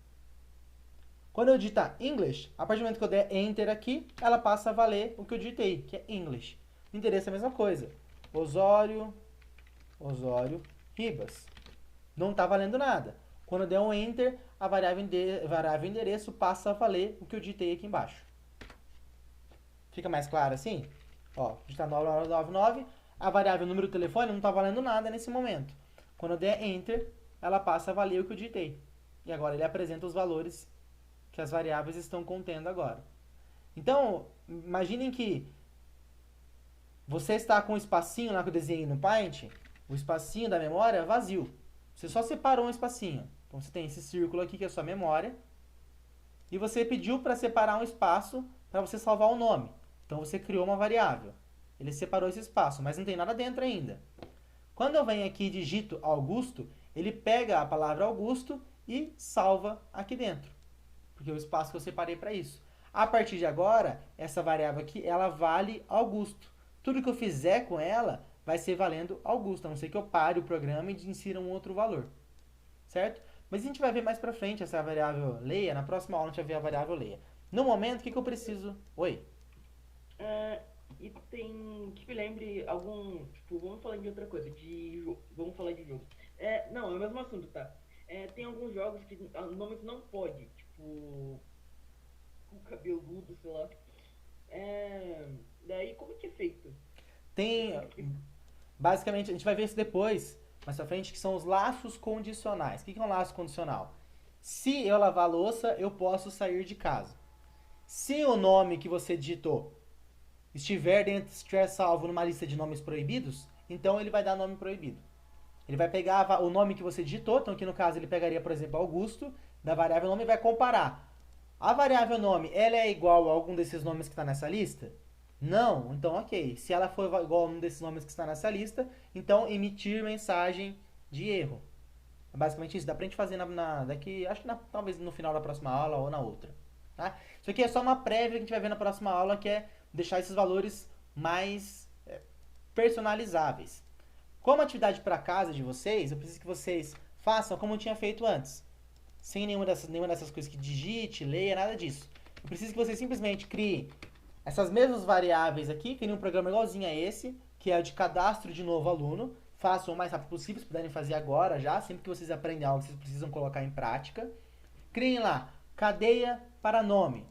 Quando eu digitar English, a partir do momento que eu der Enter aqui, ela passa a valer o que eu digitei, que é English. O endereço é a mesma coisa. Osório Ribas. Não está valendo nada. Quando eu der um Enter, a variável endereço passa a valer o que eu digitei aqui embaixo. Fica mais claro assim? Ó, digitar 9999, a variável número do telefone não está valendo nada nesse momento. Quando eu der Enter, ela passa a valer o que eu digitei. E agora ele apresenta os valores que as variáveis estão contendo agora. Então, imaginem que você está com um espacinho lá que eu desenhei no Paint, o espacinho da memória vazio. Você só separou um espacinho. Então você tem esse círculo aqui que é a sua memória. E você pediu para separar um espaço para você salvar o nome. Então você criou uma variável. Ele separou esse espaço, mas não tem nada dentro ainda. Quando eu venho aqui e digito Augusto, ele pega a palavra Augusto e salva aqui dentro. Porque é o espaço que eu separei para isso. A partir de agora, essa variável aqui, ela vale Augusto. Tudo que eu fizer com ela vai ser valendo Augusto, a não ser que eu pare o programa e insira um outro valor. Certo? Mas a gente vai ver mais pra frente essa variável leia. Na próxima aula a gente vai ver a variável leia. No momento, o que eu preciso... Oi? E tem que me lembre algum... Tipo, vamos falar de outra coisa. Vamos falar de jogo. Não, é o mesmo assunto, tá? Tem alguns jogos que o nome não pode. Tipo... O cabeludo, sei lá. Daí, como que é feito? Tem... Basicamente, a gente vai ver isso depois, mais pra frente, que são os laços condicionais. O que é um laço condicional? Se eu lavar a louça, eu posso sair de casa. Se o nome que você digitou estiver salvo numa lista de nomes proibidos, então ele vai dar nome proibido. Ele vai pegar o nome que você digitou, então aqui no caso ele pegaria, por exemplo, Augusto, da variável nome, e vai comparar. A variável nome, ela é igual a algum desses nomes que está nessa lista? Não, então ok. Se ela for igual a um desses nomes que está nessa lista, então emitir mensagem de erro. É basicamente isso. Dá pra gente fazer daqui, acho que talvez no final da próxima aula ou na outra. Tá? Isso aqui é só uma prévia que a gente vai ver na próxima aula, que é deixar esses valores mais personalizáveis. Como atividade para casa de vocês, eu preciso que vocês façam como eu tinha feito antes. Sem nenhuma dessas coisas que digite, leia, nada disso. Eu preciso que vocês simplesmente criem essas mesmas variáveis aqui, criem um programa igualzinho a esse, que é o de cadastro de novo aluno. Façam o mais rápido possível, se puderem fazer agora já. Sempre que vocês aprendem algo, vocês precisam colocar em prática. Criem lá, cadeia para nome.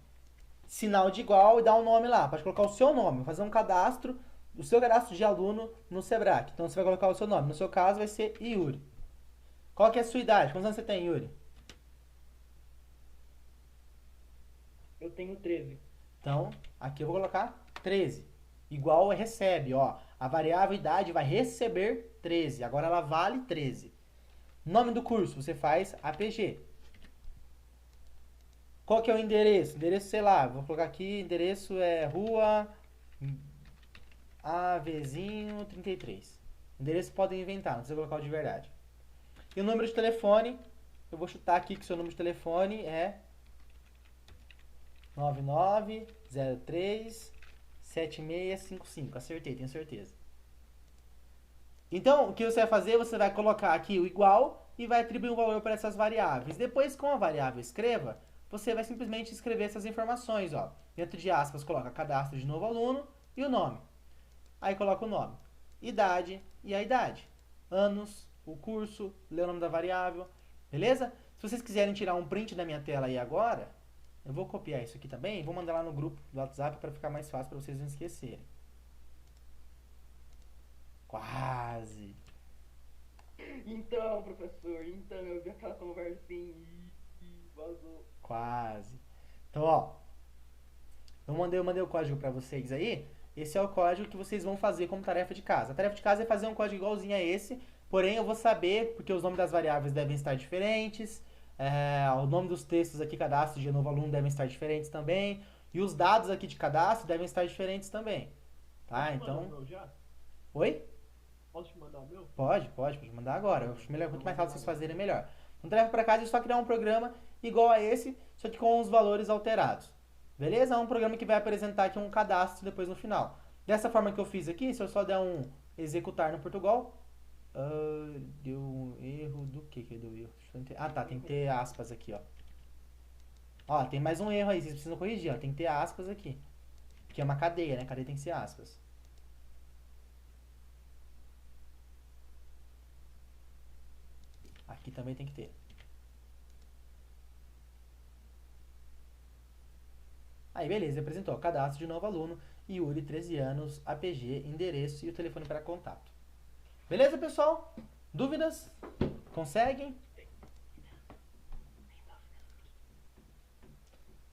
Sinal de igual e dá um nome lá. Pode colocar o seu nome, fazer um cadastro, o seu cadastro de aluno no Sebrae. Então você vai colocar o seu nome. No seu caso vai ser Yuri. Qual que é a sua idade? Quantos anos você tem, Yuri? Eu tenho 13. Então, aqui eu vou colocar 13. Igual é recebe, ó. A variável idade vai receber 13. Agora ela vale 13. Nome do curso, você faz APG. Qual que é o endereço? Endereço, sei lá, vou colocar aqui, endereço é Rua Avezinho 33. Endereço podem inventar, não precisa colocar o de verdade. E o número de telefone, eu vou chutar aqui que o seu número de telefone é 99037655. Acertei, tenho certeza. Então, o que você vai fazer? Você vai colocar aqui o igual e vai atribuir um valor para essas variáveis. Depois, com a variável escreva, você vai simplesmente escrever essas informações, ó. Dentro de aspas, coloca cadastro de novo aluno e o nome. Aí coloca o nome, idade e a idade. Anos, o curso, lê o nome da variável, beleza? Se vocês quiserem tirar um print da minha tela aí agora, eu vou copiar isso aqui também e vou mandar lá no grupo do WhatsApp para ficar mais fácil para vocês não esquecerem. Quase. Então, professor, eu vi aquela conversinha e vazou. Quase. Então, ó, eu mandei o código para vocês aí. Esse é o código que vocês vão fazer como tarefa de casa. A tarefa de casa é fazer um código igualzinho a esse, porém eu vou saber, porque os nomes das variáveis devem estar diferentes, o nome dos textos aqui, cadastro de novo aluno, devem estar diferentes também, e os dados aqui de cadastro devem estar diferentes também. Tá? Posso mandar o Então... meu já? Oi? Posso te mandar o meu? Pode mandar agora. Eu acho melhor, quanto mais rápido vocês fazerem, melhor. Então, tarefa para casa é só criar um programa igual a esse, só que com os valores alterados. Beleza? É um programa que vai apresentar aqui um cadastro depois no final. Dessa forma que eu fiz aqui, se eu só der um executar no Portugal, deu um erro do que deu erro? Ah, tá, tem que ter aspas aqui, ó. Ó, tem mais um erro aí, vocês precisam corrigir, ó. Tem que ter aspas aqui. Porque é uma cadeia, né? Cadeia tem que ser aspas. Aqui também tem que ter. Aí, beleza, ele apresentou. Cadastro de novo aluno. Yuri, 13 anos, APG, endereço e o telefone para contato. Beleza, pessoal? Dúvidas? Conseguem?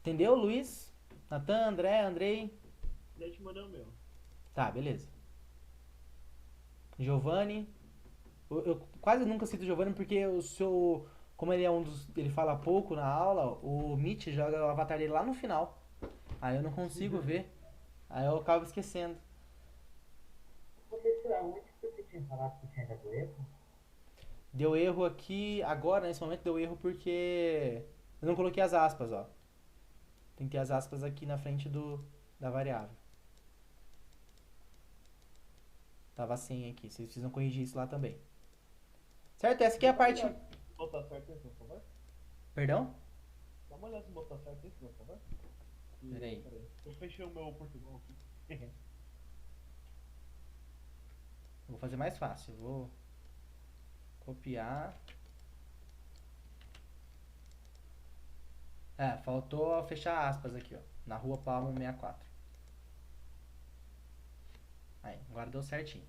Entendeu, Luiz? Natan, André, Andrei? Deixa eu te mandar o meu. Tá, beleza. Giovanni. Eu quase nunca cito o Giovanni porque o seu. Como ele é um dos. Ele fala pouco na aula, o Mitch joga o avatar dele lá no final. Aí eu não consigo ver. Aí eu acabo esquecendo. Professor, aonde que você tinha falado que tinha dado erro? Deu erro aqui. Agora, nesse momento, deu erro porque. Eu não coloquei as aspas, ó. Tem que ter as aspas aqui na frente da variável. Tava sem aqui. Vocês precisam corrigir isso lá também. Certo? Essa aqui é a parte. Botar certo isso, por favor? Perdão? Dá uma olhada se botar certo isso, por favor. Peraí. Eu fechei o meu Portugal aqui. Vou fazer mais fácil. Vou copiar. Faltou fechar aspas aqui, ó. Na rua Palma 164. Aí, agora deu certinho.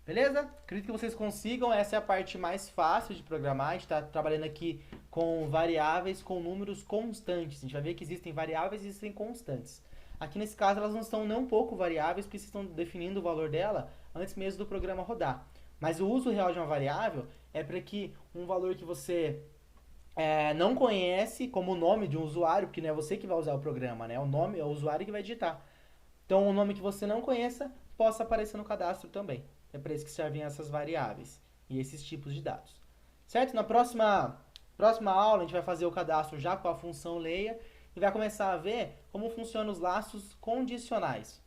Beleza? Acredito que vocês consigam. Essa é a parte mais fácil de programar. A gente está trabalhando aqui com variáveis, com números constantes. A gente vai ver que existem variáveis e existem constantes. Aqui nesse caso elas não estão nem um pouco variáveis, porque vocês estão definindo o valor dela antes mesmo do programa rodar. Mas o uso real de uma variável é para que um valor que você não conhece, como o nome de um usuário, porque não é você que vai usar o programa, né? O nome é o usuário que vai digitar. Então, o nome que você não conheça possa aparecer no cadastro também. É para isso que servem essas variáveis e esses tipos de dados. Certo? Na próxima aula, a gente vai fazer o cadastro já com a função leia e vai começar a ver como funcionam os laços condicionais.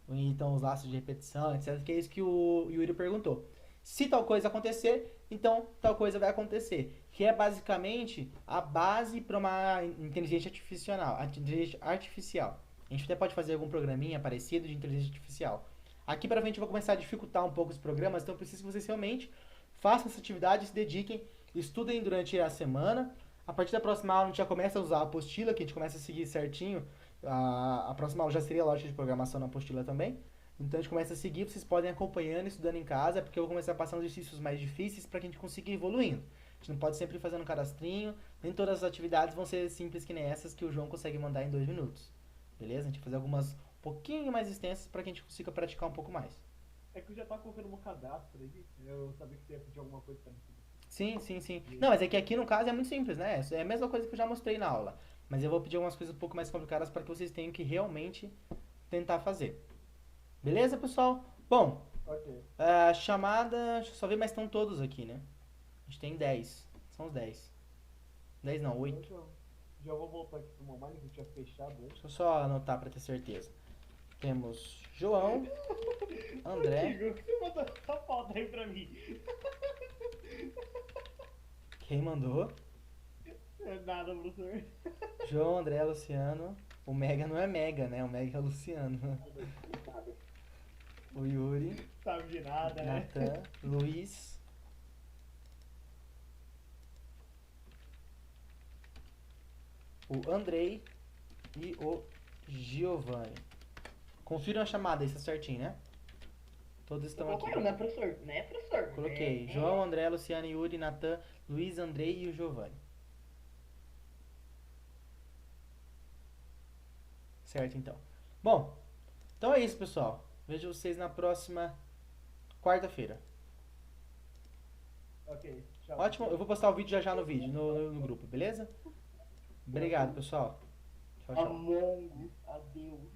Então, os laços de repetição, etc. Que é isso que o Yuri perguntou. Se tal coisa acontecer, então tal coisa vai acontecer. Que é basicamente a base para uma inteligência artificial. A gente até pode fazer algum programinha parecido de inteligência artificial. Aqui para frente eu vou começar a dificultar um pouco os programas, então eu preciso que vocês realmente façam essa atividade, se dediquem, estudem durante a semana. A partir da próxima aula a gente já começa a usar a apostila, que a gente começa a seguir certinho. A próxima aula já seria a lógica de programação na apostila também. Então a gente começa a seguir, vocês podem ir acompanhando e estudando em casa, porque eu vou começar a passar uns exercícios mais difíceis para que a gente consiga ir evoluindo. A gente não pode sempre ir fazendo cadastrinho, nem todas as atividades vão ser simples que nem essas que o João consegue mandar em 2 minutos. Beleza? A gente vai fazer algumas um pouquinho mais extensas para que a gente consiga praticar um pouco mais. É que eu já tava colocando meu cadastro aí, eu sabia que você ia pedir alguma coisa parecida. Sim. Não, mas é que aqui no caso é muito simples, né? É a mesma coisa que eu já mostrei na aula. Mas eu vou pedir algumas coisas um pouco mais complicadas para que vocês tenham que realmente tentar fazer. Beleza, pessoal? Bom, Ok. chamada... Deixa eu só ver, mas estão todos aqui, né? A gente tem 10. São os 10. 10 não, 8. Então, já vou voltar aqui pro Momani, que eu tinha fechado aí. Deixa eu só anotar para ter certeza. Temos João, André. Igor, por que você mandou essa foto aí pra mim? Quem mandou? É nada, professor. João, André, Luciano. O Mega não é Mega, né? O Mega é o Luciano. O Yuri, Sabe de nada, né? Natan, Luiz. O Andrei e o Giovanni. Confiram a chamada, isso é certinho, né? Todos estão aqui. Não é professor, né, professor? Coloquei João, André, Luciano, Yuri, Natan, Luiz, Andrei e o Giovanni. Certo, então. Bom, então é isso, pessoal. Vejo vocês na próxima quarta-feira. Ok, tchau. Ótimo, eu vou postar o vídeo já no vídeo, no grupo, beleza? Obrigado, pessoal. Tchau, tchau. Among Us, adeus.